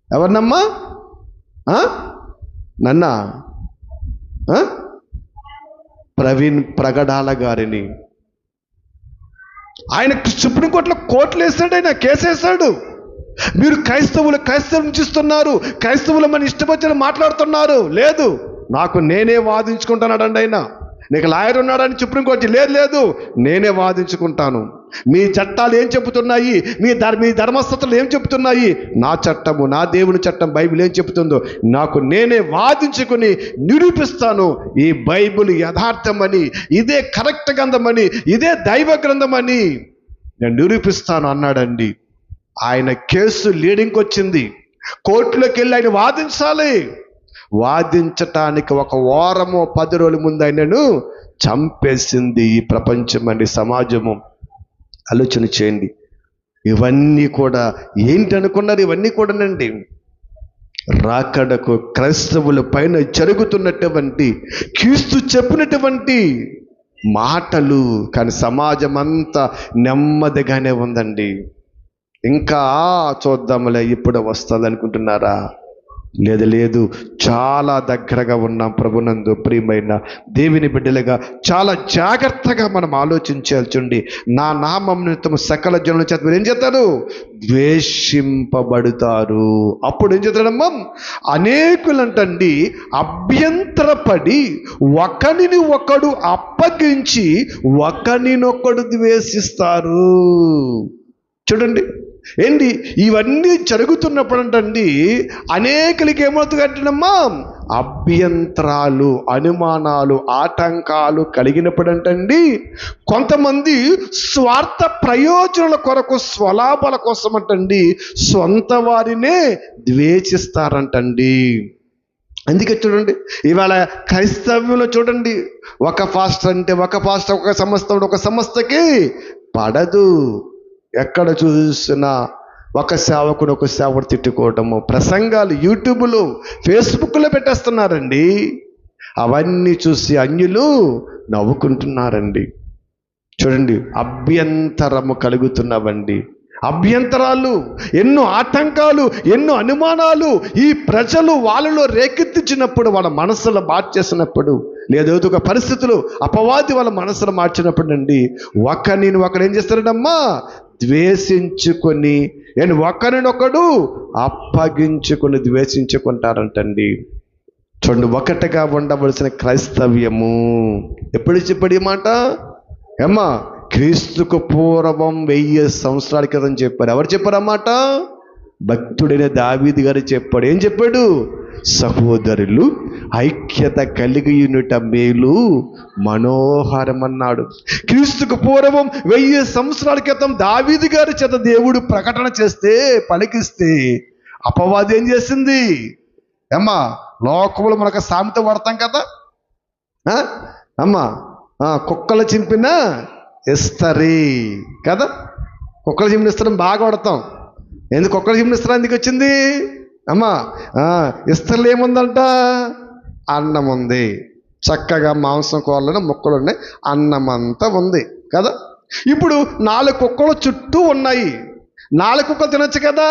Speaker 1: ఎవరినమ్మా? ప్రవీణ్ ప్రగడాల గారిని ఆయన సుప్రీంకోర్టులో కోర్టులు వేసాడు, ఆయన కేసేశాడు. మీరు క్రైస్తవులు హింసిస్తున్నారు, క్రైస్తవులు మన ఇష్టపచ్చిన మాట్లాడుతున్నారు. లేదు, నాకు నేనే వాదించుకుంటున్నాడండి ఆయన. నీకు లాయర్ ఉన్నాడని సుప్రీంకోర్టు లేదు, నేనే వాదించుకుంటాను. మీ చట్టాలు ఏం చెబుతున్నాయి, మీ ధర్మస్థతలు ఏం చెబుతున్నాయి, నా చట్టము, నా దేవుని చట్టం బైబిల్ ఏం చెబుతుందో నాకు నేనే వాదించుకుని నిరూపిస్తాను. ఈ బైబిల్ యథార్థమని, ఇదే కరెక్ట్ గ్రంథమని, ఇదే దైవ గ్రంథమని నేను నిరూపిస్తాను అన్నాడండి. ఆయన కేసు లీడింగ్కి వచ్చింది. కోర్టులోకి వెళ్ళి ఆయన వాదించాలి. వాదించటానికి 1 వారమో 10 రోజుల ముందు ఆయనను చంపేసింది ఈ ప్రపంచం అండి, సమాజము. ఆలోచన చేయండి. ఇవన్నీ కూడా ఏంటి అనుకున్నారు? ఇవన్నీ కూడానండి రాకడకు క్రైస్తవుల పైన జరుగుతున్నటువంటి, క్రీస్తు చెప్పినటువంటి మాటలు. కానీ సమాజం అంతా నెమ్మదిగానే ఉందండి. ఇంకా చూద్దాంలే, ఇప్పుడు వస్తుంది అనుకుంటున్నారా? లేదు, చాలా దగ్గరగా ఉన్నాం ప్రభునందు. ప్రియమైన దేవుని బిడ్డలుగా చాలా జాగ్రత్తగా మనం ఆలోచించాల్సిండి. నా నామం నిమిత్తము సకల జనుల చేత మీరు ఏం చేస్తారు? ద్వేషింపబడతారు. అప్పుడు ఏం చేస్తాడమ్మా? అనేకులంటండి అభ్యంతరపడి ఒకనిని ఒకడు అప్పగించి ఒకనినొకడు ద్వేషిస్తారు. చూడండి ఏంటి ఇవన్నీ జరుగుతున్నప్పుడు అంటండి అనేకులకి ఏమవుతుందంటేనమ్మా అభ్యంతరాలు, అనుమానాలు, ఆటంకాలు కలిగినప్పుడంటండి కొంతమంది స్వార్థ ప్రయోజనాల కొరకు, స్వలాభాల కోసం అంటండి సొంత వారినే ద్వేషిస్తారంటండి. అందుకే చూడండి ఇవాళ క్రైస్తవ్యంలో చూడండి, ఒక పాస్టర్ అంటే ఒక పాస్టర్, ఒక సంస్థ ఒక సంస్థకి పడదు. ఎక్కడ చూసినా ఒక సేవకుడు ఒక సేవకుడు తిట్టుకోవటము, ప్రసంగాలు యూట్యూబ్లో ఫేస్బుక్లో పెట్టేస్తున్నారండి. అవన్నీ చూసి అన్యులు నవ్వుకుంటున్నారండి. చూడండి అభ్యంతరము కలుగుతున్నవండి. అభ్యంతరాలు, ఎన్నో ఆటంకాలు, ఎన్నో అనుమానాలు ఈ ప్రజలు వాళ్ళలో రేకెత్తించినప్పుడు, వాళ్ళ మనసులో మార్చేసినప్పుడు, లేదా ఒక పరిస్థితులు అపవాది వాళ్ళ మనసులో మార్చినప్పుడు అండి ఒకరు ఏం చేస్తారంటమ్మా? ద్వేషించుకొని, నేను ఒకరినొకడు అప్పగించుకొని ద్వేషించుకుంటారంటండి. చూడండి, ఒకటిగా ఉండవలసిన క్రైస్తవ్యము ఎప్పుడు చెప్పడి మాట ఏమ్మా? క్రీస్తుకు పూర్వం 1000 సంవత్సరాల క్రితం చెప్పారు. ఎవరు చెప్పారన్నమాట? భక్తుడైన దావీదు గారు చెప్పాడు. ఏం చెప్పాడు? సహోదరులు ఐక్యత కలిగి యునుట మేలు మనోహరం అన్నాడు. క్రీస్తుకు పూర్వం 1000 సంవత్సరాల క్రితం దావీదు గారి చేత దేవుడు ప్రకటన చేస్తే, పలికిస్తే అపవాది ఏం చేసింది? అమ్మా లోకంలో మనకు సామెత పడతాం కదా అమ్మా, కుక్కలు చింపిన ఇస్తరి కదా. కుక్కలు చింపిన ఇస్తరం బాగా పడతాం. ఎందుకు కుక్కలు చింపిన ఇస్తరం ఎందుకు వచ్చింది అమ్మా? ఇస్తర్లు ఏముందంట? అన్నం ఉంది, చక్కగా మాంసం కూరలను ముక్కలు ఉన్నాయి, అన్నం అంతా ఉంది కదా. ఇప్పుడు 4 కుక్కలు చుట్టూ ఉన్నాయి. 4 కుక్కలు తినొచ్చు కదా,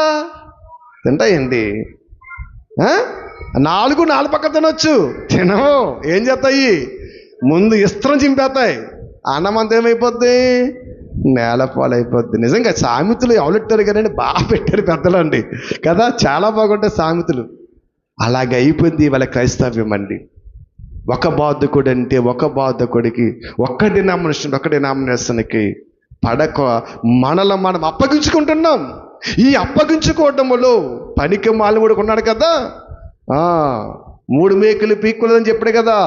Speaker 1: తింటాయండి. 4 పక్కన తినొచ్చు, తినవు. ఏం చేస్తాయి? ముందు ఇస్త్రం చింపేస్తాయి. అన్నం అంతా ఏమైపోద్ది? నేలపాలైపోద్ది. నిజంగా సామెతలు ఎవరెట్టారు కానీ బాగా పెట్టారు పెద్దలండి కదా, చాలా బాగుంటాయి సామెతలు. అలాగే అయిపోయింది ఇవాళ క్రైస్తవ్యం అండి. ఒక బాధకుడు అంటే ఒక బాధకుడికి, ఒక డినామినేషన్కి పడక మనలో మనం అప్పగించుకుంటున్నాం. ఈ అప్పగించుకోవటంలో పనికి మాలిముడు ఉన్నాడు కదా, 3 మేకులు పీక్కులని చెప్పాడు కదా,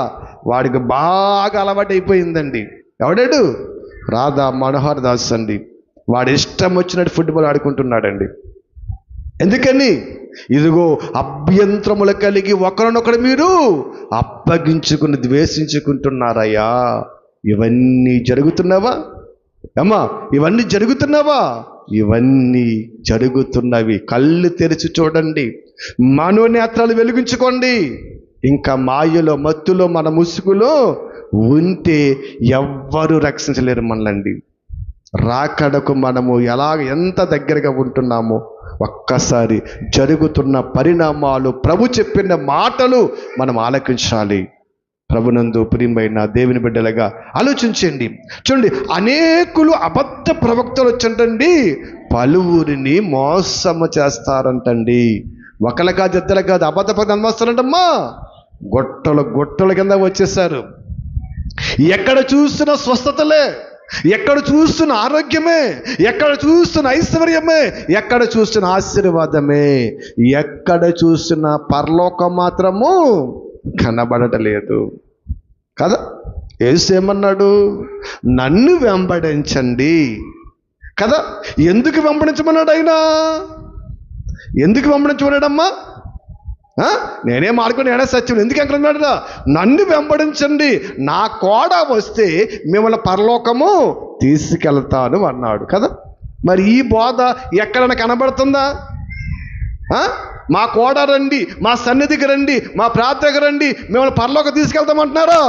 Speaker 1: వాడికి బాగా అలవాటు అయిపోయిందండి. ఎవడాడు? రాధా మనోహర్ దాస్ అండి. వాడు ఇష్టం వచ్చినట్టు ఫుట్బాల్ ఆడుకుంటున్నాడండి. ఎందుకని? ఇదిగో అభ్యంతరములు కలిగి ఒకరినొకరు మీరు అప్పగించుకుని ద్వేషించుకుంటున్నారయ్యా. ఇవన్నీ జరుగుతున్నావా అమ్మా? ఇవన్నీ జరుగుతున్నావా? ఇవన్నీ జరుగుతున్నవి. కళ్ళు తెరిచి చూడండి, మనోనేత్రాలు వెలిగించుకోండి. ఇంకా మాయలో, మత్తులో, మన ముసుగులో ఉంటే ఎవ్వరూ రక్షించలేరు మనల్ని. రాకడకు మనము ఎంత దగ్గరగా ఉంటున్నామో ఒక్కసారి జరుగుతున్న పరిణామాలు, ప్రభు చెప్పిన మాటలు మనం ఆలకించాలి. ప్రభునందు ప్రియమైన దేవుని బిడ్డలుగా ఆలోచించండి. చూడండి, అనేకులు అబద్ధ ప్రవక్తలు వచ్చంటండి పలువురిని మోసము చేస్తారంటండి. ఒకళ్ళ కాదు, ఇద్దరు కాదు, అబద్ధ ప్రవక్తలు వస్తారంటమ్మా గుట్టల కింద వచ్చేసారు. ఎక్కడ చూసినా స్వస్థతలే, ఎక్కడ చూస్తున్న ఆరోగ్యమే, ఎక్కడ చూస్తున్న ఐశ్వర్యమే, ఎక్కడ చూస్తున్న ఆశీర్వాదమే, ఎక్కడ చూస్తున్న పరలోకం మాత్రము కనబడటలేదు కదా. యేసు ఏమన్నాడు? నన్ను వెంబడించండి కదా. ఎందుకు వెంబడించమన్నాడు ఆయన? ఎందుకు వెంబడించమన్నాడమ్మా? నేనే మార్గం నేనే సత్యం. ఎందుకు అంటున్నాడు? నన్ను వెంబడించండి, నా కోడ వస్తే మిమ్మల్ని పరలోకము తీసుకెళ్తాను అన్నాడు కదా. మరి ఈ బోధ ఎక్కడైనా కనబడుతుందా? మా కోడ రండి, మా సన్నిధికి రండి, మా ప్రార్థనకు రండి, మిమ్మల్ని పరలోకం తీసుకెళ్తామంటున్నారా?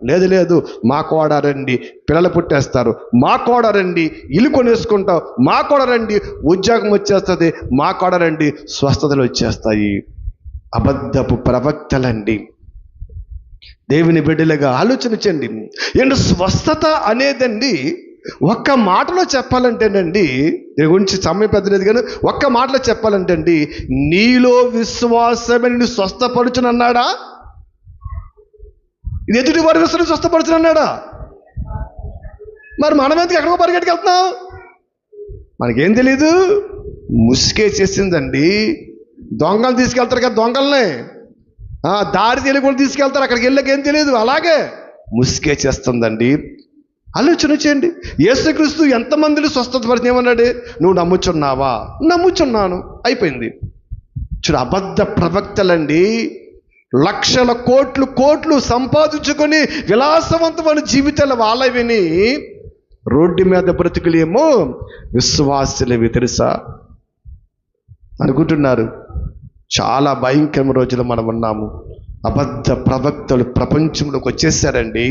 Speaker 1: లేదు లేదు. మా కోడ రండి, పిల్లలు పుట్టేస్తారు, మా కోడ రండి, ఇల్లు కొనేసుకుంటాం, మా కోడ రండి, ఉద్యోగం వచ్చేస్తుంది, మా కోడ రండి, స్వస్థతలు వచ్చేస్తాయి. అబద్ధపు ప్రవక్తలండి. దేవుని బిడ్డలుగా ఆలోచించండి. ఏంటి స్వస్థత అనేదండి ఒక్క మాటలో చెప్పాలంటేనండి, దీని గురించి సమయం పెద్దలేదు కానీ ఒక్క మాటలో చెప్పాలంటే అండి, నీలో విశ్వాసమే నిన్ను స్వస్థపరచునన్నాడా? ఇది ఎదుటి వారి విశ్వాసం స్వస్థపరచునన్నాడా? మరి మనం ఎందుకు ఎక్కడికో పరిగెట్టుకెళ్తున్నాం? మనకేం తెలీదు. ముసుకేసేసిందండి. దొంగలు తీసుకెళ్తారు కదా, దొంగల్ని దారి తెలియకుండా తీసుకెళ్తారు, అక్కడికి వెళ్ళకేం తెలియదు. అలాగే ముసుకేసేస్తుందండి. ఆలోచన చేయండి. యేసుక్రీస్తు ఎంతమందిని స్వస్థతపరిచి ఏమన్నాడు? నువ్వు నమ్ముచున్నావా? నమ్ముచున్నాను, అయిపోయింది. చూడు, అబద్ధ ప్రవక్తలండి లక్షల కోట్లు సంపాదించుకొని విలాసవంతమైన జీవితాలు వాళ్ళ విని రోడ్డు మీద బ్రతుకులేమో విశ్వాసులవి తెలుసా అనుకుంటున్నారు. చాలా భయంకరమైన రోజులు మనం ఉన్నాము. అబద్ధ ప్రవక్తలు ప్రపంచంలోకి వచ్చేసారండి.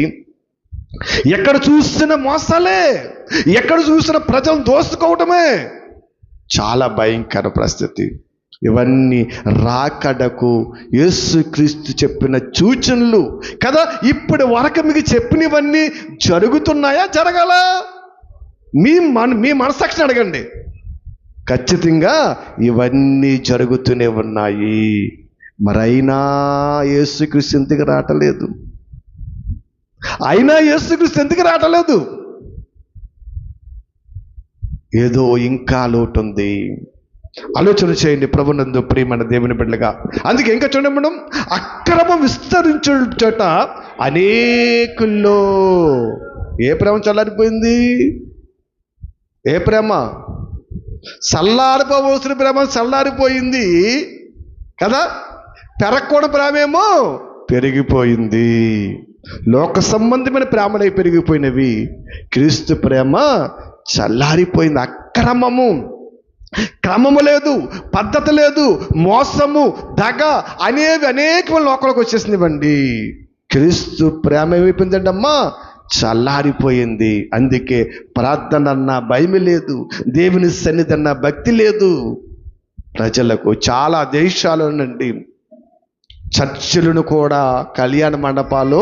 Speaker 1: ఎక్కడ చూస్తున్న మోసాలే, ఎక్కడ చూసిన ప్రజలు దోసుకోవటమే. చాలా భయంకర పరిస్థితి. ఇవన్నీ రాకడకు యేసుక్రీస్తు చెప్పిన సూచనలు కదా. ఇప్పటి వరకు మీకు చెప్పినవన్నీ జరుగుతున్నాయా? జరగాల? మీ మనసాక్షిని అడగండి. ఖచ్చితంగా ఇవన్నీ జరుగుతూనే ఉన్నాయి. మరైనా యేసుక్రీస్తు ఎందుకు రావట్లేదు? అయినా యేసుక్రీస్తు ఎందుకు రావట్లేదు? ఏదో ఇంకా లోటు ఉంది. ఆలోచన చేయండి ప్రభునందు ప్రియమైన దేవుని బిడ్డలుగా. అందుకే ఇంకా చూడండి, మనం అక్రమం విస్తరించుట అనేకుల్లో ఏ ప్రేమ చల్లారిపోయింది? ఏ ప్రేమ? చల్లారిపోవలసిన ప్రేమ చల్లారిపోయింది కదా. పెరగకూడని ప్రేమేమో పెరిగిపోయింది. లోక సంబంధమైన ప్రేమలై పెరిగిపోయినవి. క్రీస్తు ప్రేమ చల్లారిపోయింది. అక్రమము, క్రమము లేదు, పద్ధతి లేదు, మోసము, దగ అనేవి అనేక లోకంలోకి వచ్చేసినవండి. క్రీస్తు ప్రేమ ఏమైపోయిందండి అమ్మా? చల్లారిపోయింది. అందుకే ప్రార్థన అన్న భయం లేదు, దేవుని సన్నిధి అన్న భక్తి లేదు ప్రజలకు. చాలా దేశాల నుండి చర్చిలను కూడా కళ్యాణ మండపాలు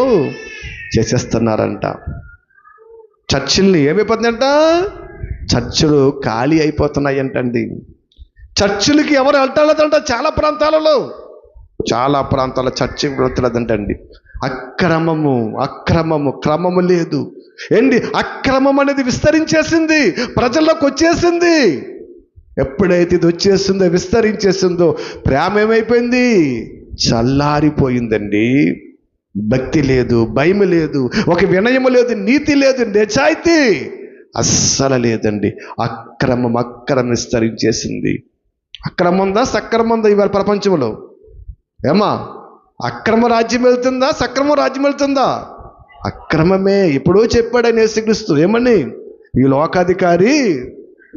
Speaker 1: చేసేస్తున్నారంట. చర్చిల్ని ఏమైపోతుందంట? చర్చిలు ఖాళీ అయిపోతున్నాయి అంటండి. చర్చిలకి ఎవరు వెళ్తారంట? చాలా ప్రాంతాల్లో చర్చికి వెళ్తున్నదంటండి. అక్రమము, క్రమము లేదు ఏంటి? అక్రమం అనేది విస్తరించేసింది, ప్రజల్లోకి వచ్చేసింది. ఎప్పుడైతే ఇది వచ్చేసిందో, విస్తరించేసిందో, ప్రేమ ఏమైపోయింది? చల్లారిపోయిందండి. భక్తి లేదు, భయం లేదు, ఒక వినయము లేదు, నీతి లేదు, నిజాయితీ అస్సలు లేదండి. అక్రమం విస్తరించేసింది. అక్రమం ఉందా, సక్రమం ఉందా ఇవాళ ప్రపంచంలో? ఏమా అక్రమ రాజ్యం వెళ్తుందా, సక్రమ రాజ్యం వెళ్తుందా? అక్రమమే. ఎప్పుడో చెప్పాడు ఆయన యేసుక్రీస్తు. ఏమని? ఈ లోకాధికారి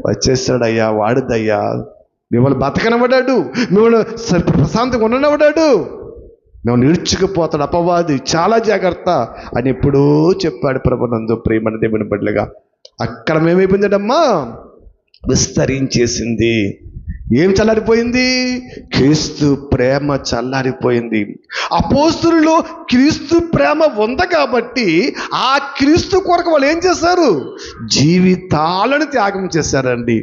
Speaker 1: వచ్చేసాడయ్యా, వాడిదయ్యా, మిమ్మల్ని బతకనబడ్డాడు, మిమ్మల్ని ప్రశాంతంగా ఉండనబడ్డాడు, మిమ్మల్ని నిడుచుకుపోతాడు అపవాది, చాలా జాగ్రత్త అని ఎప్పుడో చెప్పాడు ప్రభునందు ప్రియమైన దేవుని బిడ్డలుగా. అక్రమం ఏమైపోయిందమ్మా? విస్తరించేసింది. ఏం చల్లారిపోయింది? క్రీస్తు ప్రేమ చల్లారిపోయింది. అపోస్తలులో క్రీస్తు ప్రేమ ఉంది కాబట్టి ఆ క్రీస్తు కొరకు వాళ్ళు ఏం చేశారు? జీవితాలను త్యాగం చేశారండి,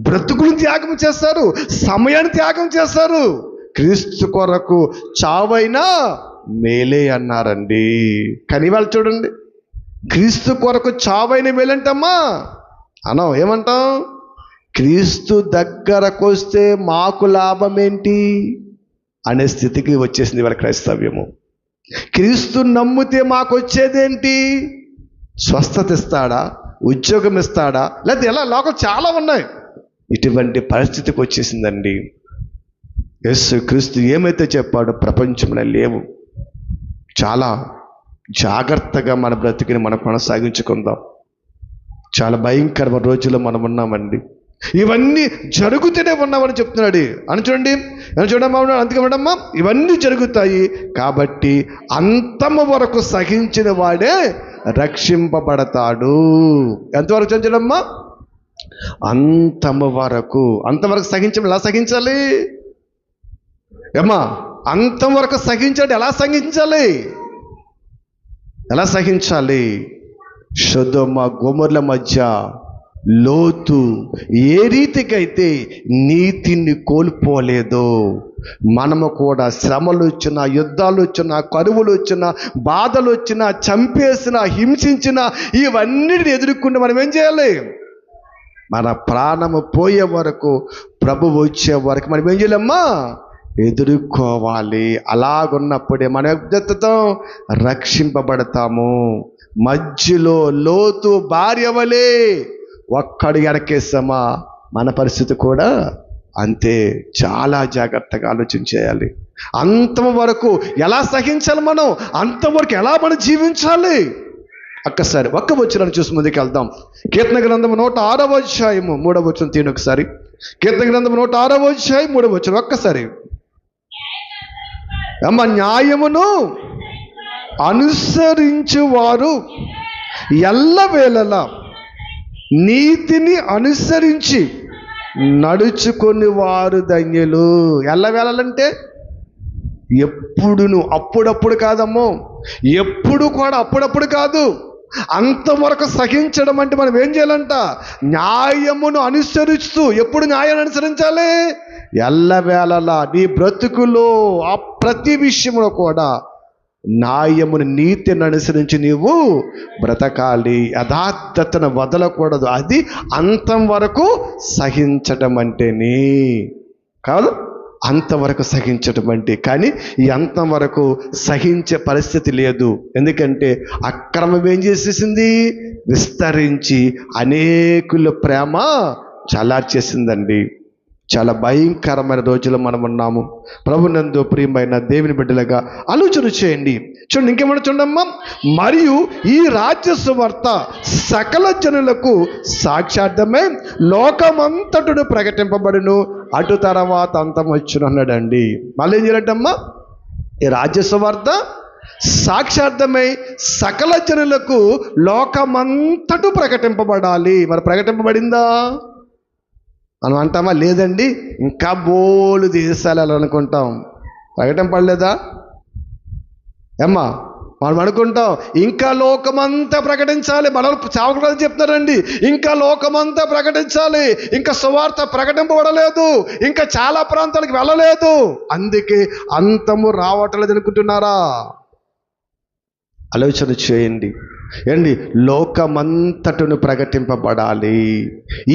Speaker 1: బ్రతుకులను త్యాగం చేశారు, సమయాన్ని త్యాగం చేశారు. క్రీస్తు కొరకు చావైనా మేలే అన్నారండి. కానీ వాళ్ళు చూడండి, క్రీస్తు కొరకు చావైన మేలంటమ్మా అనం. ఏమంటాం? క్రీస్తు దగ్గరకు వస్తే మాకు లాభం ఏంటి అనే స్థితికి వచ్చేసింది వాళ్ళ క్రైస్తవ్యము. క్రీస్తు నమ్మితే మాకు వచ్చేదేంటి? స్వస్థత ఇస్తాడా, ఉద్యోగం ఇస్తాడా, లేదా ఎలా? లోకం చాలా ఉన్నాయి. ఇటువంటి పరిస్థితికి వచ్చేసిందండి. యేసు క్రీస్తు ఏమైతే చెప్పాడో ప్రపంచంలో లేవు. చాలా జాగ్రత్తగా మన బ్రతికిని మనం కొనసాగించుకుందాం. చాలా భయంకరమైన రోజుల్లో మనం ఉన్నామండి. ఇవన్నీ జరుగుతూనే ఉన్నామని చెప్తున్నాడు అని చూడండి. చూడమ్మా, అందుకేమమ్మా ఇవన్నీ జరుగుతాయి కాబట్టి అంతము వరకు సహించిన వాడే రక్షింపబడతాడు. ఎంతవరకు చూడమ్మా? అంతము వరకు. అంతవరకు సహించడం ఎలా సహించాలి ఏమ్మా? అంతం వరకు సహించాడు. ఎలా సహించాలి? ఎలా సహించాలి? సొదొమ గొమొర్ల మధ్య లోతు ఏ రీతికైతే నీతిని కోల్పోలేదో మనము కూడా శ్రమలు వచ్చినా, యుద్ధాలు వచ్చినా, కరువులు వచ్చినా, బాధలు వచ్చినా, చంపేసిన, హింసించిన ఇవన్నిటిని ఎదుర్కొంటే మనం ఏం చేయాలి? మన ప్రాణము పోయే వరకు, ప్రభు వచ్చే వరకు మనం ఏం చేయాలమ్మా? ఎదుర్కోవాలి. అలాగున్నప్పుడే మన యుద్ధతో రక్షింపబడతాము. మధ్యలో లోతు భార్య వలె ఒక్కడు వెనకేస్తామా, మన పరిస్థితి కూడా అంతే. చాలా జాగ్రత్తగా ఆలోచించేయాలి. అంతం వరకు ఎలా సహించాలి మనం? అంతవరకు ఎలా మనం జీవించాలి? ఒక్కసారి ఒక్క వచనాన్ని చూసి ముందుకు వెళ్దాం. కీర్తన గ్రంథం 106వ అధ్యాయము 3వ వచనం తీయండి ఒకసారి. కీర్తన గ్రంథం 106వ అధ్యాయం 3వ వచనం ఒక్కసారి. అమ్మ, న్యాయమును అనుసరించు వారు ఎల్లవేళలా నీతిని అనుసరించి నడుచుకొని వారు ధన్యులు. ఎల్లవేళలంటే ఎప్పుడును, అప్పుడప్పుడు కాదమ్మో, ఎప్పుడు కూడా అప్పుడప్పుడు కాదు. అంతవరకు సహించడం అంటే మనం ఏం చేయాలంట? న్యాయమును అనుసరిస్తూ. ఎప్పుడు న్యాయాన్ని అనుసరించాలి? ఎల్లవేళలా నీ బ్రతుకులో ఆ ప్రతి విషయంలో కూడా న్యాయమును, నీతిని అనుసరించి నీవు బ్రతకాలి. యథార్థతను వదలకూడదు. అది అంతం వరకు సహించటం అంటేనే కాదు, అంతవరకు సహించటం అంటే. కానీ ఈ అంతం వరకు సహించే పరిస్థితి లేదు. ఎందుకంటే అక్రమం ఏం చేసేసింది? విస్తరించి అనేకుల ప్రేమ చల్లార్చేసిందండి. చాలా భయంకరమైన రోజులు మనం ఉన్నాము. ప్రభునందు ప్రియమైన దేవుని బిడ్డలుగా ఆలోచన చేయండి. చూడండి, ఇంకేమన్నా చూడమ్మా. మరియు ఈ రాజ్య సువార్త సకల జనులకు సాక్షార్థమై లోకమంతటును ప్రకటింపబడును, అటు తర్వాత అంతం వచ్చును అన్నాడండి. మళ్ళీ ఏం చేయాలంటమ్మా? ఈ రాజ్య సువార్త సాక్షార్థమై సకల జనులకు లోకమంతటు ప్రకటింపబడాలి. మరి ప్రకటింపబడిందా? మనం అంటామా? లేదండి, ఇంకా బోలు దేశాలు అనుకుంటాం. ప్రకటింపడలేదా ఏమ్మా? మనం అనుకుంటాం ఇంకా లోకమంతా ప్రకటించాలి. మనం చావకూడదు చెప్తున్నారండి. ఇంకా లోకమంతా ప్రకటించాలి. ఇంకా సువార్త ప్రకటింపబడలేదు, ఇంకా చాలా ప్రాంతాలకు వెళ్ళలేదు, అందుకే అంతము రావట్లేదు అనుకుంటున్నారా? ఆలోచన చేయండి. ఏంటి? లోకమంతటను ప్రకటింపబడాలి.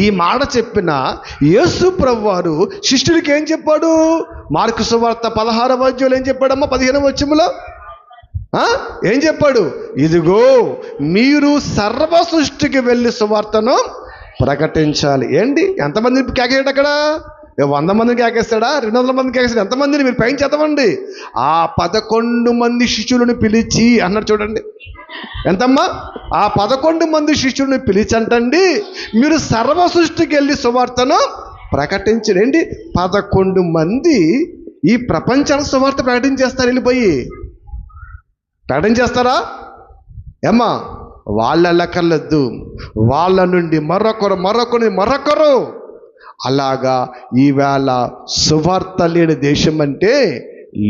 Speaker 1: ఈ మాట చెప్పిన యేసు ప్రభువు వారు శిష్యుడికి ఏం చెప్పాడు? మార్కు సువార్త 16వ అధ్యాయంలో ఏం చెప్పాడమ్మా? 15వ వచనంలో ఏం చెప్పాడు? ఇదిగో మీరు సర్వ సృష్టికి వెళ్ళి సువార్తను ప్రకటించాలి. ఏంటి? ఎంతమందిని కేకేయడు అక్కడ? 100 మందిని కేకేస్తాడా? 200 మందిని కేకేస్తాడు? ఎంతమందిని? మీరు పైన చదవండి. ఆ 11 మంది శిష్యులను పిలిచి అన్నాడు. చూడండి ఎంతమ్మా? ఆ 11 మంది శిష్యులను పిలిచంటండి, మీరు సర్వ సృష్టికి వెళ్ళి సువార్తను ప్రకటించండి. ఏంటి? 11 మంది ఈ ప్రపంచానికి సువార్త ప్రకటించేస్తారు. వెళ్ళిపోయి ప్రకటించేస్తారా ఏమ్మా? వాళ్ళ లెక్కర్లొద్దు, వాళ్ళ నుండి మరొకరు అలాగా ఈవేళ సువార్త లేని దేశం అంటే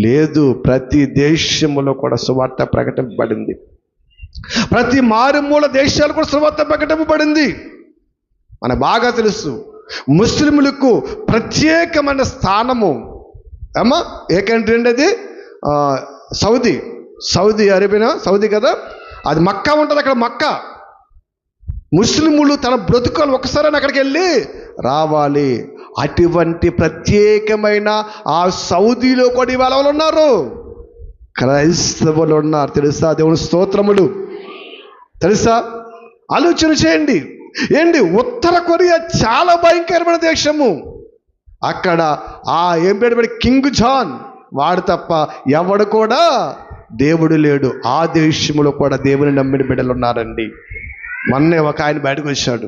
Speaker 1: లేదు. ప్రతి దేశంలో కూడా సువార్త ప్రకటింపబడింది. ప్రతి మారుమూల దేశాలు కూడా సువార్త ప్రకటింపబడింది. మనకు బాగా తెలుసు, ముస్లింలకు ప్రత్యేకమైన స్థానము. అమ్మా, ఏ కంట్రీ అండి అది? సౌదీ అరేబియా, సౌదీ కదా. అది మక్కా ఉంటుంది, అక్కడ మక్కా. ముస్లిములు తన బ్రతుకులు ఒకసారి అక్కడికి వెళ్ళి రావాలి. అటువంటి ప్రత్యేకమైన ఆ సౌదీలో కూడా ఇవాళ వాళ్ళు ఉన్నారు, క్రైస్తవులు ఉన్నారు. తెలుసా? దేవుని స్తోత్రములు. తెలుసా? ఆలోచన చేయండి. ఏంటి, ఉత్తర కొరియా చాలా భయంకరమైన దేశము. అక్కడ ఏం పేరు, కింగ్ జాన్, వాడు తప్ప ఎవడు కూడా దేవుడు లేడు. ఆ దేశంలో కూడా దేవుని నమ్మిన బిడ్డలు ఉన్నారండి. మొన్నే ఒక ఆయన బయటకు వచ్చాడు.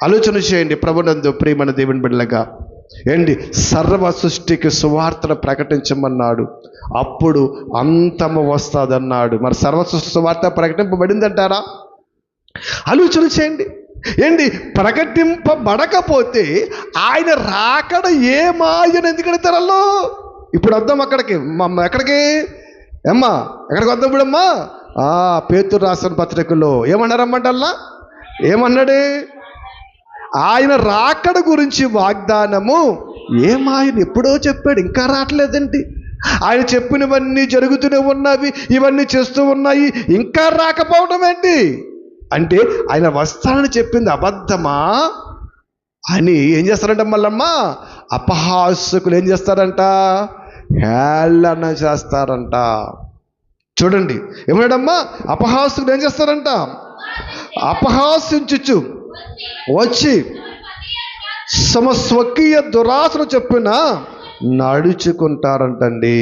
Speaker 1: ఆలోచన చేయండి. ప్రభునందు ప్రియమైన దేవుని బిడ్డలుగా ఏంటి, సర్వ సృష్టికి సువార్తను ప్రకటించమన్నాడు. అప్పుడు అంతము వస్తుందన్నాడు. మరి సర్వ సృష్టి సువార్త ప్రకటింపబడిందంటారా? ఆలోచన చేయండి. ఏంటి, ప్రకటింపబడకపోతే ఆయన రాకడ ఏమాయని ఎందుకు అడుగుతారల్లో? ఇప్పుడు వద్దాం అక్కడికి. ఎక్కడికి అమ్మా, ఎక్కడికి వద్దాం ఇప్పుడమ్మా? పేతురు రాసిన పత్రికలో ఏమన్నారమ్మంటల్లా? ఏమన్నాడు? ఆయన రాకడ గురించి వాగ్దానము ఏమాయని ఎప్పుడో చెప్పాడు, ఇంకా రావట్లేదండి. ఆయన చెప్పినవన్నీ జరుగుతూనే ఉన్నవి, ఇవన్నీ చేస్తూ ఉన్నాయి, ఇంకా రాకపోవడం ఏంటి అంటే ఆయన వస్తానని చెప్పింది అబద్ధమా అని ఏం చేస్తారంట? మళ్ళమ్మా అపహాసకులు ఏం చేస్తారంట? హేళన చేస్తారంట. చూడండి, ఏమన్నాడమ్మా? అపహాసకులు ఏం చేస్తారంట? అపహాసించు వచ్చి స్వకీయ దురాశను చెప్పిన నడుచుకుంటారంటండి.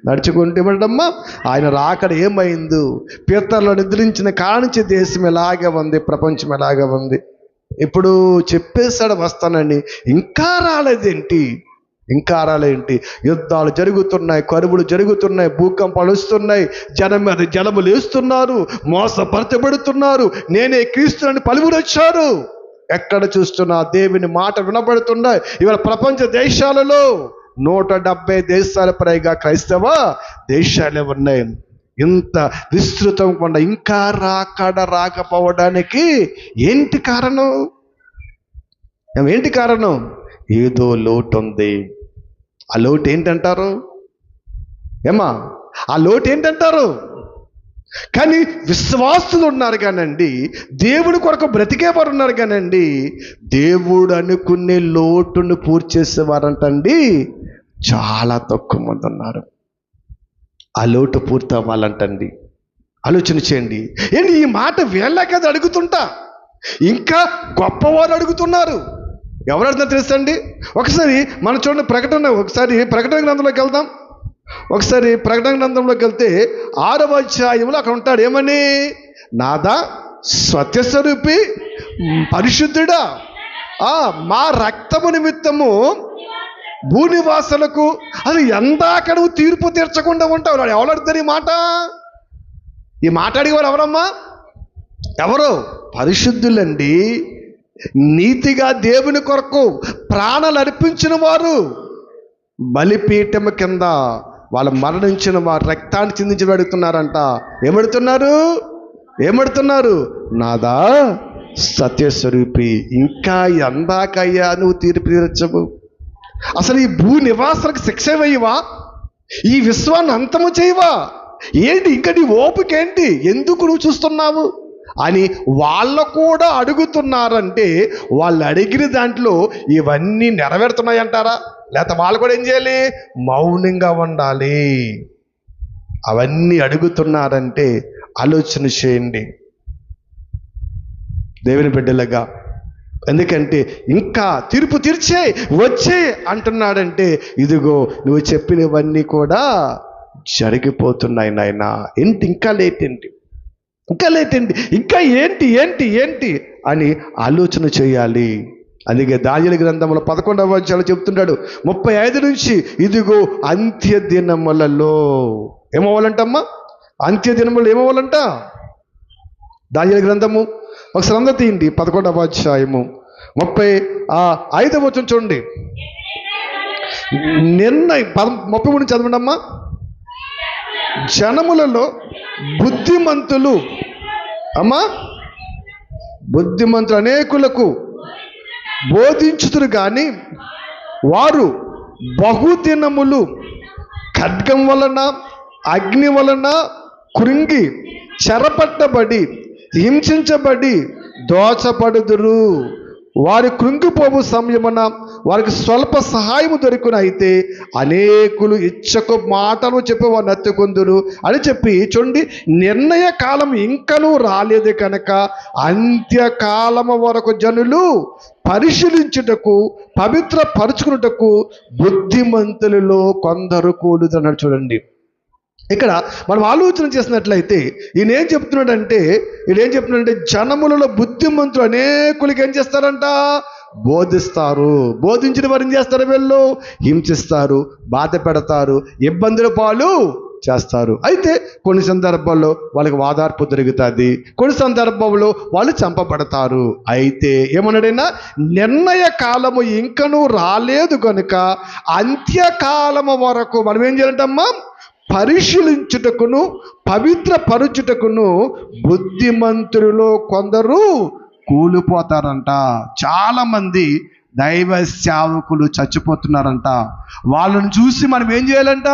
Speaker 1: నడుచుకుంటే ఏమంటమ్మా? ఆయన రాకడ ఏమైంది? పితరులు నిద్రించిన కానించి దేశం ఎలాగే ఉంది, ప్రపంచం ఎలాగే ఉంది. ఇప్పుడు చెప్పేశాడు వస్తానని, ఇంకా రాలేదేంటి? ఇంకా రాలేంటి? యుద్ధాలు జరుగుతున్నాయి, కరువులు జరుగుతున్నాయి, భూకంపాలు వస్తున్నాయి, జనం మీద జలములు వేస్తున్నారు, మోసపరచబడుతున్నారు. నేనే క్రీస్తుని పలువురు వచ్చారు. ఎక్కడ చూస్తున్నా దేవుని మాట వినబడుతున్నాయి. ఇవాళ ప్రపంచ దేశాలలో 170 దేశాల పైగా క్రైస్తవ దేశాలే ఉన్నాయి. ఇంత విస్తృతం కొండ ఇంకా రాకపోవడానికి ఏంటి కారణం? ఏంటి కారణం? ఏదో లోటు ఉంది. ఆ లోటు ఏంటంటారు? ఏమా, ఆ లోటు ఏంటంటారు? కానీ విశ్వాసులు ఉన్నారు కానండి, దేవుడి కొరకు బ్రతికేవారు ఉన్నారు కానండి, దేవుడు అనుకునే లోటును పూర్తి చేసేవారంటండి చాలా తక్కువ మంది ఉన్నారు. ఆ లోటు పూర్తి అవ్వాలంటండి. ఆలోచన చేయండి. ఏంటి ఈ మాట వీళ్ళకే అడుగుతుంటా, ఇంకా గొప్పవారు అడుగుతున్నారు. ఎవరు అడుగుతున్నా తెలుసండి? ఒకసారి మనం చూడండి ప్రకటన, ఒకసారి ప్రకటన గ్రంథంలోకి వెళ్దాం. ఒకసారి ప్రకటన గ్రంథంలోకి వెళ్తే 6వ అధ్యాయంలో అక్కడ ఉంటాడు. ఏమని? నాదా సత్యస్వరూపి పరిశుద్ధుడా, మా రక్తము నిమిత్తము భూనివాసులకు అది ఎందాక నువ్వు తీర్పు తీర్చకుండా ఉంటావు. ఎవరు అడుగుతారు ఈ మాట? ఈ మాట అడిగేవారు ఎవరమ్మా? ఎవరు? పరిశుద్ధులండి. నీతిగా దేవుని కొరకు ప్రాణాలు అర్పించిన వారు, బలిపీఠము కింద వాళ్ళు మరణించిన వారు రక్తాన్ని చిందించి అడుగుతున్నారంట. ఏమడుతున్నారు? నాదా సత్యస్వరూపి, ఇంకా ఎందాకయ్యా నువ్వు తీర్పు తీర్చవు? అసలు ఈ భూ నివాసులకు శిక్ష వేయవా? ఈ విశ్వాన్ని అంతము చేయవా? ఏంటి ఇంకా నీ ఓపిక ఏంటి? ఎందుకు నువ్వు చూస్తున్నావు అని వాళ్ళు కూడా అడుగుతున్నారంటే వాళ్ళు అడిగిన దాంట్లో ఇవన్నీ నెరవేరుతున్నాయంటారా? లేకపోతే వాళ్ళు కూడా ఏం చేయాలి? మౌనంగా ఉండాలి. అవన్నీ అడుగుతున్నారంటే ఆలోచన చేయండి దేవుని బిడ్డలుగా. ఎందుకంటే ఇంకా తీర్పు తీర్చే వచ్చే అంటున్నాడంటే ఇదిగో నువ్వు చెప్పినవన్నీ కూడా జరిగిపోతున్నాయి నాయనా. ఏంటి ఇంకా లేట్ ఏంటి? ఇంకా ఏంటి అని ఆలోచన చేయాలి. అందుకే దానియేలు గ్రంథంలో 11వ అధ్యాయంలో చెప్తుంటాడు 35 నుంచి, ఇదిగో అంత్య దినములలో ఏమవ్వాలంటమ్మా? అంత్య దినములలో ఏమవ్వాలంట? దానియేలు గ్రంథము ఒకసారి అందరూ తీయండి, 11వ అధ్యాయము 35వ వచనం చూడండి. నిర్ణయం 33 నుంచి చదవండి అమ్మా. జనములలో బుద్ధిమంతులు అనేకులకు బోధించుతురు కానీ వారు బహుదినములు ఖడ్గం వలన అగ్ని వలన కృంగి చెరపట్టబడి హింసించబడి దోచబడుదురు. వారి కృంగిపోవు సమయమున వారికి స్వల్ప సహాయము దొరికిన అయితే అనేకులు ఇచ్చకు మాటలు చెప్పి వారిని ఎత్తుకుందురు అని చెప్పి చూడండి, నిర్ణయ కాలం ఇంకనూ రాలేదు కనుక అంత్యకాలము వరకు జనులు పరిశీలించుటకు పవిత్రపరుచుకున్నటకు బుద్ధిమంతులలో కొందరు కూలుదన్నాడు. చూడండి, ఇక్కడ మనం ఆలోచన చేసినట్లయితే ఈయన ఏం చెప్తున్నాడంటే జనములలో బుద్ధిమంతులు అనేకులకి ఏం చేస్తారంట? బోధిస్తారు. బోధించిన వారు ఏం చేస్తారు? వీళ్ళు హింసిస్తారు, బాధ పెడతారు, ఇబ్బందుల పాలు చేస్తారు. అయితే కొన్ని సందర్భాల్లో వాళ్ళకి వాదార్పు దొరుకుతుంది, కొన్ని సందర్భంలో వాళ్ళు చంపబడతారు. అయితే ఏమన్నాడైనా, నిర్ణయ కాలము ఇంకనూ రాలేదు కనుక అంత్యకాలము వరకు మనం ఏం చేయాలంటమ్మా? పరిశీలించుటకును పవిత్రపరుచుటకును బుద్ధిమంతులలో కొందరు కూలిపోతారంట. చాలామంది దైవ సేవకులు చచ్చిపోతున్నారంట. వాళ్ళని చూసి మనం ఏం చేయాలంట?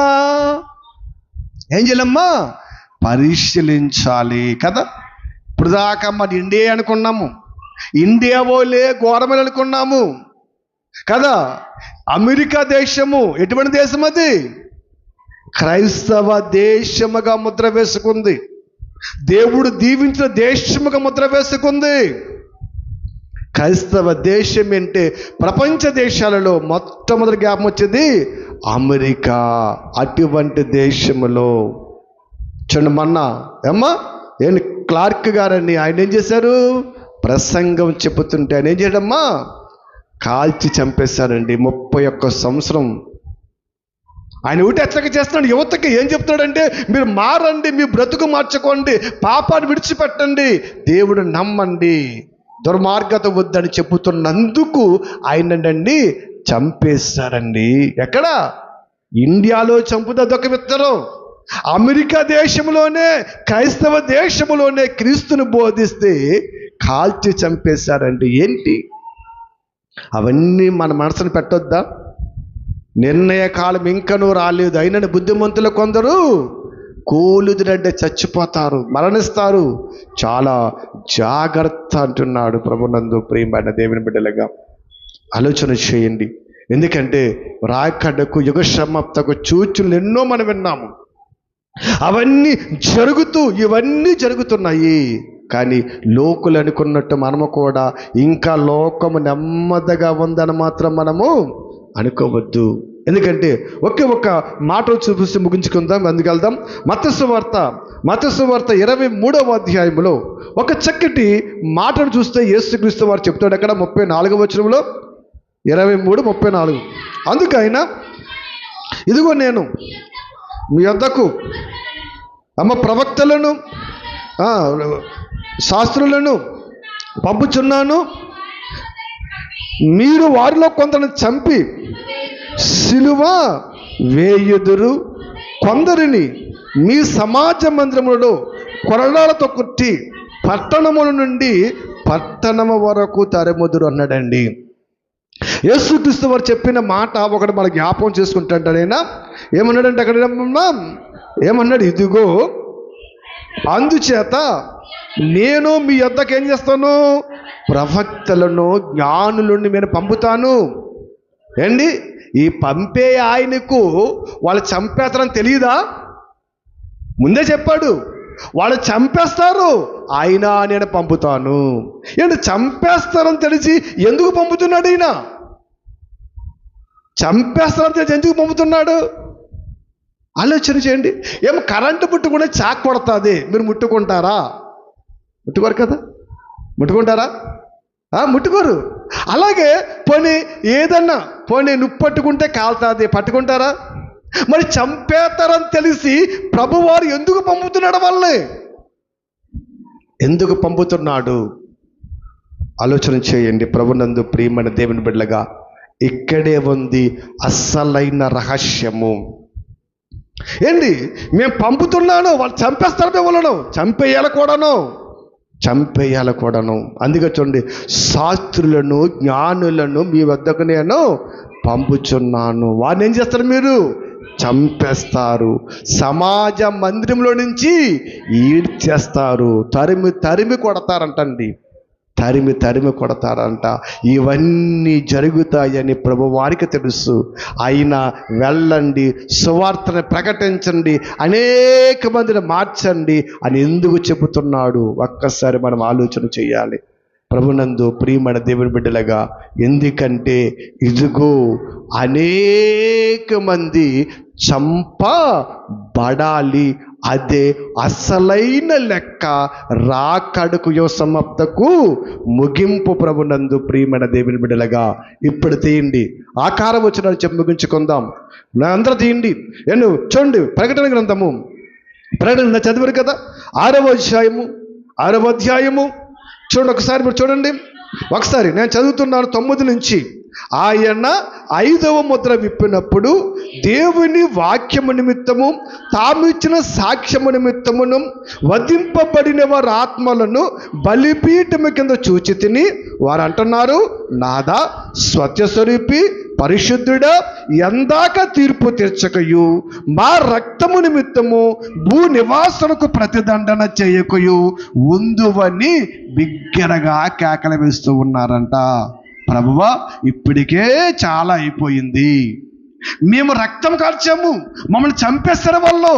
Speaker 1: ఏం చేయాలమ్మా? పరిశీలించాలి కదా. ఇప్పుడు దాకా మన ఇండియా అనుకున్నాము, ఇండియా వాళ్ళే ఘోరమని అనుకున్నాము కదా. అమెరికా దేశము ఎటువంటి దేశం? అది క్రైస్తవ దేశముగా ముద్ర వేసుకుంది. దేవుడు దీవించిన దేశముగా ముద్ర వేసుకుంది. క్రైస్తవ దేశం అంటే ప్రపంచ దేశాలలో మొట్టమొదటి జ్ఞాపకం వచ్చేది అమెరికా. అటువంటి దేశములో చూడండి, మొన్న క్లార్క్ గారని ఆయన ఏం చేశారు? ప్రసంగం చెబుతుంటే ఆయన ఏం చేయడమ్మా? కాల్చి చంపేశారండి. 31 సంవత్సరం. ఆయన ఒకటి హెచ్చరిక చేస్తున్నాడు యువతకి. ఏం చెప్తున్నాడంటే, మీరు మారండి, మీ బ్రతుకు మార్చుకోండి, పాపాన్ని విడిచిపెట్టండి, దేవుడు నమ్మండి, దుర్మార్గత వద్దని చెబుతున్నందుకు ఆయనండి చంపేశారండి. ఎక్కడ? ఇండియాలో చంపుతా అదొక విత్తనం. అమెరికా దేశంలోనే, క్రైస్తవ దేశంలోనే క్రీస్తుని బోధిస్తే కాల్చి చంపేశారండి. ఏంటి అవన్నీ? మన మనసును పెట్టొద్దా? నిర్ణయ కాలం ఇంకనూ రాలేదు, అయినని బుద్ధిమంతులు కొందరు కూలుదురంటే చచ్చిపోతారు, మరణిస్తారు. చాలా జాగ్రత్త అంటున్నాడు ప్రభునందు ప్రియమైన దేవుని బిడ్డలుగా. ఆలోచన చేయండి. ఎందుకంటే రాకడకు యుగ సమాప్తకు సూచనలు ఎన్నో మనం విన్నాము. అవన్నీ ఇవన్నీ జరుగుతున్నాయి. కానీ లోకులు అనుకున్నట్టు మనము కూడా ఇంకా లోకము నెమ్మదిగా ఉందని మాత్రం మనము అనుకోవద్దు. ఎందుకంటే ఒక్క మాట చూపిస్తే ముగించుకుందాం, అందుకెళ్దాం. మత్తయి వార్త 23వ అధ్యాయంలో ఒక చక్కటి మాటను చూస్తే యేసుక్రీస్తు వారు చెప్తాడు. అక్కడ 34వ వచనంలో 23:34 అందుకైన ఇదిగో నేను మీ వద్దకు ప్రవక్తలను శాస్త్రులను పంపుచున్నాను, మీరు వారిలో కొందరిని చంపి సిలువ వేయుదురు, కొందరిని మీ సమాజ మందిరములలో కొరడాలతో కొట్టి పట్టణముల నుండి పట్టణము వరకు తరుముదురు అన్నాడండి. యేసుక్రీస్తు వారు చెప్పిన మాట ఒకటి మన జ్ఞాపకం చేసుకుంటాడైనా ఏమన్నాడంటే, అక్కడ ఏమన్నాడు? ఇదిగో అందుచేత నేను మీ యొద్దకు ఏం చేస్తాను? ప్రవక్తలను జ్ఞానులను నేను పంపుతాను. ఏండి, ఈ పంపే ఆయనకు వాళ్ళు చంపేస్తారని తెలియదా? ముందే చెప్పాడు, వాళ్ళు చంపేస్తారు, ఆయన నేను పంపుతాను. ఏంటి చంపేస్తారని తెలిసి ఎందుకు పంపుతున్నాడు? ఈయన చంపేస్తారని తెలిసి ఎందుకు పంపుతున్నాడు? ఆలోచన చేయండి. ఏమో కరెంటు ముట్టుకుంటే చాక్ కొడుతుంది, మీరు ముట్టుకుంటారా? ముట్టుకోరు కదా. ముట్టుకుంటారా? ముట్టుకోరు. అలాగే పోనీ నువ్వు పట్టుకుంటే కాలుతుంది, పట్టుకుంటారా? మరి చంపేస్తారని తెలిసి ప్రభువారు ఎందుకు పంపుతున్నాడు? వాళ్ళని ఎందుకు పంపుతున్నాడు? ఆలోచన చేయండి. ప్రభునందు ప్రియమైన దేవుని బిడ్డలుగా ఇక్కడే ఉంది అస్సలైన రహస్యము. ఏంటి, మేము పంపుతున్నాను, వాళ్ళు చంపేస్తారు, వాళ్ళను చంపేయాలి కూడాను. అందుకే చూడండి, శాస్త్రులను జ్ఞానులను మీ వద్దకు నేను పంపుచున్నాను. వారిని ఏం చేస్తారు? మీరు చంపేస్తారు, సమాజ మందిరంలో నుంచి ఈడ్చేస్తారు, తరిమి తరిమి కొడతారంటండి, తరిమి తరిమి కొడతారంట. ఇవన్నీ జరుగుతాయని ప్రభువారికి తెలుసు. అయినా వెళ్ళండి, సువార్తను ప్రకటించండి, అనేక మందిని మార్చండి అని ఎందుకు చెబుతున్నాడు? ఒక్కసారి మనం ఆలోచన చేయాలి ప్రభునందు ప్రియమైన దేవుని బిడ్డలుగా. ఎందుకంటే ఇదిగో అనేక మంది చంపబడాలి. అదే అసలైన లెక్క, రాకడకు సమాప్తకు ముగింపు. ప్రభునందు ప్రియమైన దేవుని బిడ్డలుగా ఇప్పుడు తీయండి, ఆకారం వచ్చిన చెప్పి ముగించుకుందాం. అందరూ తీయండి. చూడండి ప్రకటన గ్రంథము, ప్రకటన చదివారు కదా, 6వ అధ్యాయము చూడండి. ఒకసారి మీరు చూడండి, ఒకసారి నేను చదువుతున్నాను 9 నుంచి. ఆయన 5వ ముద్ర విప్పినప్పుడు దేవుని వాక్యము నిమిత్తము తామిచ్చిన సాక్ష్యము నిమిత్తమును వధింపబడిన వారి ఆత్మలను బలిపీఠము కింద చూచి తిని వారు అంటున్నారు, నాదా సత్యస్వరూపి పరిశుద్ధుడా, ఎందాక తీర్పు తీర్చకయు మా రక్తము నిమిత్తము భూ నివాసులకు ప్రతిదండన చేయకయు ఉందువని బిగ్గరగా కేకలు వేస్తూ ఉన్నారంట. ప్రభువా, ఇప్పటికే చాలా అయిపోయింది, మేము రక్తం కార్చాము, మమ్మల్ని చంపేస్తారు వాళ్ళు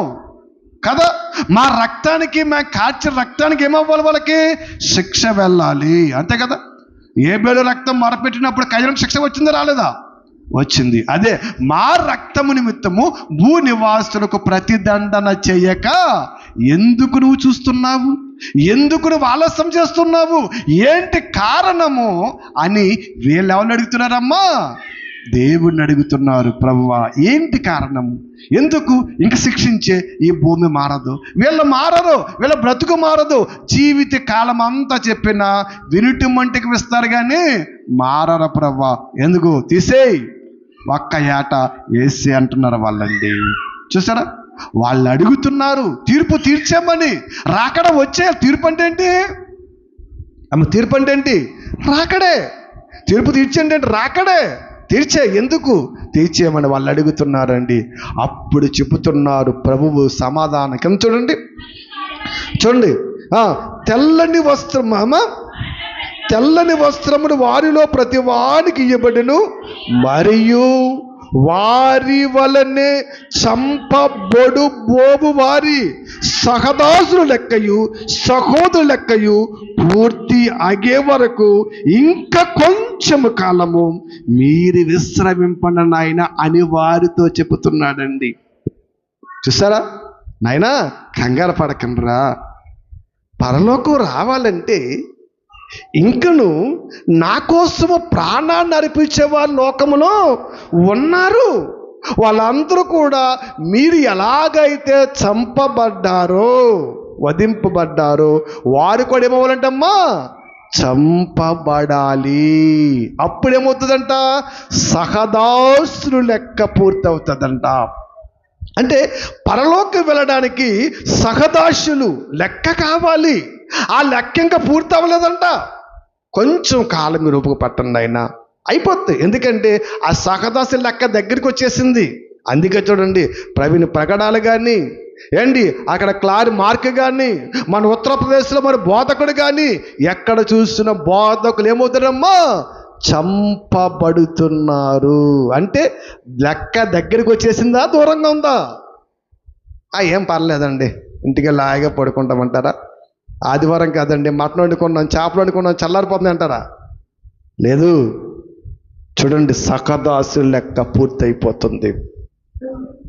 Speaker 1: కదా, మా రక్తానికి, మేము కార్చిన రక్తానికి ఏమవ్వాలి? వాళ్ళకి శిక్ష వెళ్ళాలి, అంతే కదా. ఏబేలు రక్తం మరపెట్టినప్పుడు కయ్యలకు శిక్ష వచ్చిందా రాలేదా? వచ్చింది. అదే మా రక్తము నిమిత్తము భూ నివాసులకు ప్రతిదండన చేయక ఎందుకు నువ్వు చూస్తున్నావు? ఎందుకు నువ్వు ఆలస్యం చేస్తున్నావు? ఏంటి కారణము అని వీళ్ళు ఎవరిని అడుగుతున్నారమ్మా? దేవుణ్ణి అడుగుతున్నారు. ప్రభువా, ఏంటి కారణం? ఎందుకు ఇంక శిక్షించే ఈ భూమి మారదు? వీళ్ళు మారరు, వీళ్ళ బ్రతుకు మారదు. జీవిత కాలం అంతా చెప్పినా వినుటి మంటికి విస్తారు కానీ మారరు. ప్రభువా, ఎందుకు? తీసేయి, ఒక్క ఏట వేసి అంటున్నారు వాళ్ళండి. చూసారా, వాళ్ళు అడుగుతున్నారు తీర్పు తీర్చామని. రాకడ వచ్చే తీర్పు అంటే ఏంటి అమ్మ? తీర్పు అంటే ఏంటి? రాకడే. తీర్పు తీర్చండి అంటే రాకడే. తీర్చే, ఎందుకు తీర్చేయమని వాళ్ళు అడుగుతున్నారండి. అప్పుడు చెబుతున్నారు ప్రభువు సమాధానం. చూడండి తెల్లని వస్త్రం, తెల్లని వస్త్రమును వారిలో ప్రతి వానికి ఇయ్యబడును, మరియు వారి వలనే చంపబడు బోబు వారి సహదాసులు లెక్కయు సహోదరు లెక్కయు పూర్తి అగే వరకు ఇంకా కొంచెము కాలము మీరు విశ్రమింపండి నాయన అని వారితో చెబుతున్నాడండి. చూసారా నాయనా, కంగారు పడకండ్రా. పరలోకం రావాలంటే ఇంకను నా కోసము ప్రాణాన్ని అర్పించేవారు లోకములో ఉన్నారు. వాళ్ళందరూ కూడా మీరు ఎలాగైతే చంపబడ్డారో, వధింపబడ్డారో, వారు కూడా ఏమవ్వాలంటమ్మా? చంపబడాలి. అప్పుడేమవుతుందంట? సహదాసులు లెక్క పూర్తవుతుందంట. అంటే పరలోకి వెళ్ళడానికి సహదాసులు లెక్క కావాలి. ఆ లెక్క ఇంకా పూర్తి అవ్వలేదంట. కొంచెం కాలం మీరు ఓపిక పట్టండి, అయినా అయిపోతుంది. ఎందుకంటే ఆ సహదాసుల లెక్క దగ్గరికి వచ్చేసింది. అందుకే చూడండి, ప్రకటనలు కానీ ఏంటి, అక్కడ క్లారి మార్క్ కానీ, మన ఉత్తరప్రదేశ్లో మరి బోధకుడు కానీ, ఎక్కడ చూసిన బోధకులు ఏమవుతారమ్మా? చంపబడుతున్నారు. అంటే లెక్క దగ్గరికి వచ్చేసిందా, దూరంగా ఉందా? ఏం పర్లేదండి, ఇంటికి లాగా పడుకుంటామంటారా? ఆదివారం కాదండి, మటన్ వండుకున్నాం, చేపలు వండుకున్నాం, చల్లారిపోతుంది అంటారా? లేదు. చూడండి, సకదాసుల లెక్క పూర్తయిపోతుంది.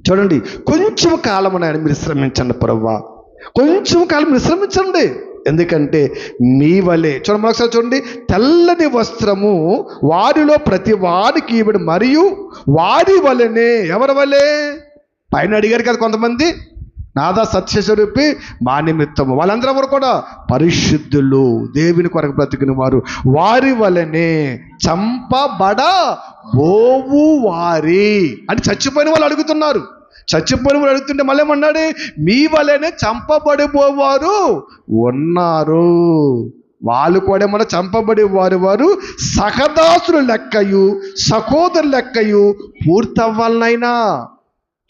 Speaker 1: చూడండి, కొంచెం కాలం ఆయన విశ్రమించండి ప్రభువా, కొంచెం కాలం విశ్రమించండి. ఎందుకంటే మీ వలె, చూడండి ఒకసారి చూడండి, తెల్లని వస్త్రము వారిలో ప్రతి వారికి ఇవ్వడు, మరియు వారి వలనే, ఎవరి వలె? పైన అడిగారు కదా కొంతమంది, నాదా సత్యస్వరూపి మా నిమిత్తము, వాళ్ళందరూ కూడా పరిశుద్ధులు, దేవుని కొరకు బ్రతికిన వారు, వారి వలనే చంపబడబోవు వారి. అంటే చచ్చిపోయిన వాళ్ళు అడుగుతున్నారు. చచ్చిపోయిన వాళ్ళు అడుగుతుంటే మళ్ళీ ఏమన్నాడు? మీ వలనే చంపబడిపోవారు ఉన్నారు. వాళ్ళు కూడా ఏమన్నా చంపబడి వారు సహదాసులు లెక్కయు సహోదరు లెక్కయు పూర్తవ్వాలనైనా.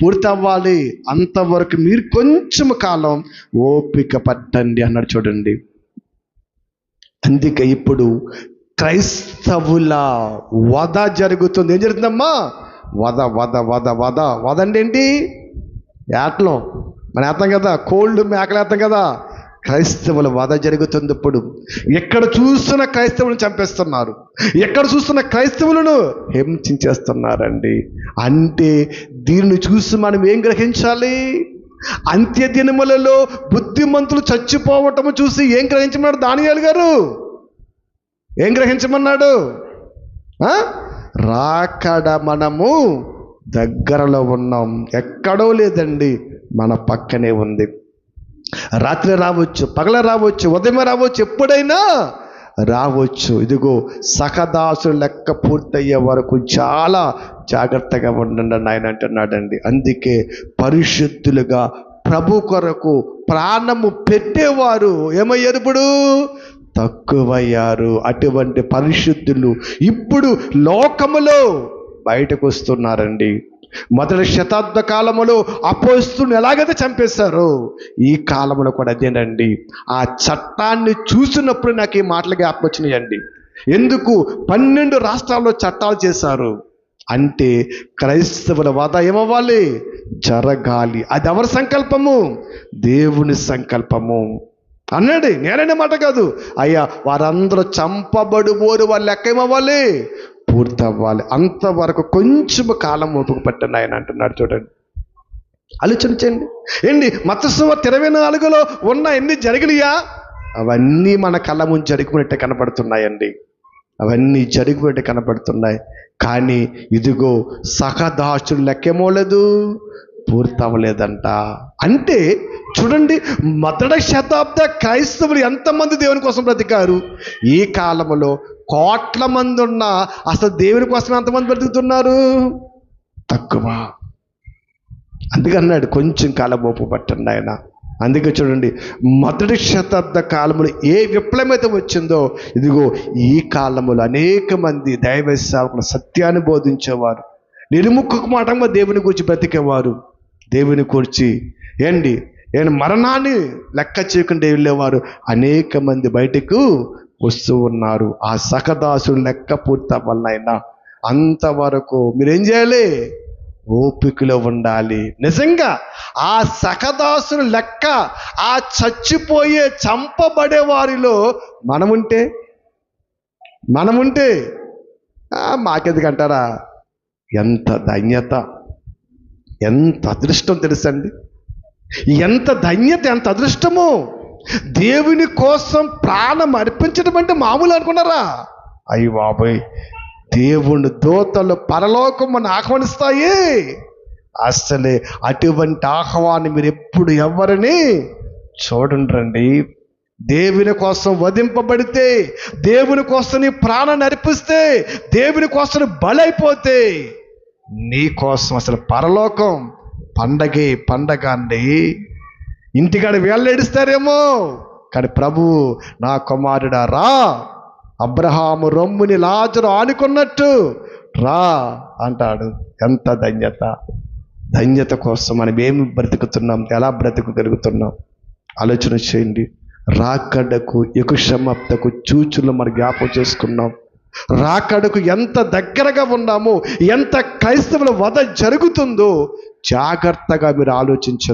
Speaker 1: పూర్తి అవ్వాలి, అంతవరకు మీరు కొంచెం కాలం ఓపిక పట్టండి అన్నాడు చూడండి. అందుకే ఇప్పుడు క్రైస్తవుల వధ జరుగుతుంది. ఏం జరుగుతుందమ్మా? వధ వధ వధ వధ వధ అంటే ఏంటి? ఏటలో మనం వేస్తాం కదా, కోళ్ళు మేకలు వేస్తాం కదా. క్రైస్తవుల వధ జరుగుతుంది ఇప్పుడు. ఎక్కడ చూస్తున్న క్రైస్తవులను చంపేస్తున్నారు, ఎక్కడ చూస్తున్న క్రైస్తవులను హింసించేస్తున్నారండి. అంటే దీన్ని చూసి మనం ఏం గ్రహించాలి? అంత్య దినములలో బుద్ధిమంతులు చచ్చిపోవటము చూసి ఏం గ్రహించమన్నాడు దానియేలు గారు? ఏం గ్రహించమన్నాడు? రాకడ మనము దగ్గరలో ఉన్నాం, ఎక్కడో లేదండి, మన పక్కనే ఉంది. రాత్రి రావచ్చు, పగల రావచ్చు, ఉదయం రావచ్చు, ఎప్పుడైనా రావచ్చు. ఇదిగో సహదాసులు లెక్క పూర్తయ్యే వరకు చాలా జాగ్రత్తగా ఉండండి అని ఆయన అంటున్నాడండి. అందుకే పరిశుద్ధులుగా ప్రభు కొరకు ప్రాణము పెట్టేవారు ఏమయ్యారు? ఇప్పుడు తక్కువయ్యారు. అటువంటి పరిశుద్ధులు ఇప్పుడు లోకములో బయటకు వస్తున్నారండి. మొదటి శతాబ్ద కాలములో అపోస్తులను ఎలాగైతే చంపేశారో ఈ కాలంలో కూడా అదేనండి. ఆ చట్టాన్ని చూసినప్పుడు నాకు ఈ మాటలు జ్ఞాపకం వచ్చినాయండి. ఎందుకు 12 రాష్ట్రాల్లో చట్టాలు చేశారు అంటే క్రైస్తవుల వధ ఏమవ్వాలి? జరగాలి. అది ఎవరి సంకల్పము? దేవుని సంకల్పము అన్నాడు. నేననే మాట కాదు. అయ్యా వారందరూ చంపబడుబోరు, వాళ్ళు లెక్క ఏమవ్వాలి? పూర్తి అవ్వాలి. అంతవరకు కొంచెం కాలం ఓపిక పట్టండి ఆయన అంటున్నాడు చూడండి. ఆలోచించండి. ఏంటి మత్తయి 24లో ఉన్న ఎన్ని జరిగినాయా? అవన్నీ మన కళ్ళ ముందు జరిగినట్టే కనపడుతున్నాయండి. అవన్నీ జరిగినట్టే కనపడుతున్నాయి. కానీ ఇదిగో సహదాసులు లెక్కేమో లేదు, పూర్తి అవ్వలేదంట. అంటే చూడండి, మొదటి శతాబ్ద క్రైస్తవులు ఎంతమంది దేవుని కోసం బ్రతికారు? ఈ కాలంలో కోట్ల మంది ఉన్నా అసలు దేవుని కోసం ఎంతమంది బ్రతుకుతున్నారు? తక్కువ. అందుకే అన్నాడు కొంచెం కాలం ఓపు పట్టండి ఆయన. అందుకే చూడండి, మొదటి శతాబ్ద కాలంలో ఏ విప్లవం అయితే వచ్చిందో ఇదిగో ఈ కాలంలో అనేక మంది దైవ సేవకులు సత్యాన్ని బోధించేవారు, నిర్ముఖమాటంగా దేవుని గురించి బ్రతికేవారు, దేవుని గురించి మరణాన్ని లెక్క చేయకుండా వెళ్ళేవారు అనేక మంది బయటకు వస్తూ ఉన్నారు. ఆ సహదాసులు లెక్క పూర్తి వలన అంతవరకు మీరేం చేయాలి? ఓపికలో ఉండాలి. నిజంగా ఆ సహదాసులు లెక్క, ఆ చచ్చిపోయే చంపబడే వారిలో మనముంటే మాకెందుకంటారా? ఎంత ధన్యత, ఎంత అదృష్టం తెలుసండి. ఎంత ధన్యత, ఎంత అదృష్టము. దేవుని కోసం ప్రాణం అర్పించడం అంటే మామూలు అనుకున్నారా? అయ్యి బాబోయ్, దేవుని దూతలు పరలోకం మనం ఆహ్వానిస్తాయి. అసలే అటువంటి ఆహ్వానం మీరు ఎప్పుడు ఎవరిని చూడండి. దేవుని కోసం వధింపబడితే, దేవుని కోసం నీ ప్రాణాన్ని అర్పిస్తే, దేవుని కోసం బలైపోతే నీ కోసం అసలు పరలోకం పండగ అండి. ఇంటికాడ వీళ్ళు ఏడుస్తారేమో, కానీ ప్రభువు నా కుమారుడా రా, అబ్రహాము రొమ్ముని లాజరు ఆనుకున్నట్టు రా అంటాడు. ఎంత ధన్యత కోసం మనం ఏమి బ్రతుకుతున్నాం, ఎలా బ్రతుకగలుగుతున్నాం ఆలోచన చేయండి. రాకడకు యుగసమాప్తకు సూచనలు మనం జ్ఞాపకం చేసుకున్నాం. రాకడకు ఎంత దగ్గరగా ఉన్నామో, ఎంత క్రైస్తవుల వధ జరుగుతుందో జాగ్రత్తగా మీరు ఆలోచించండి.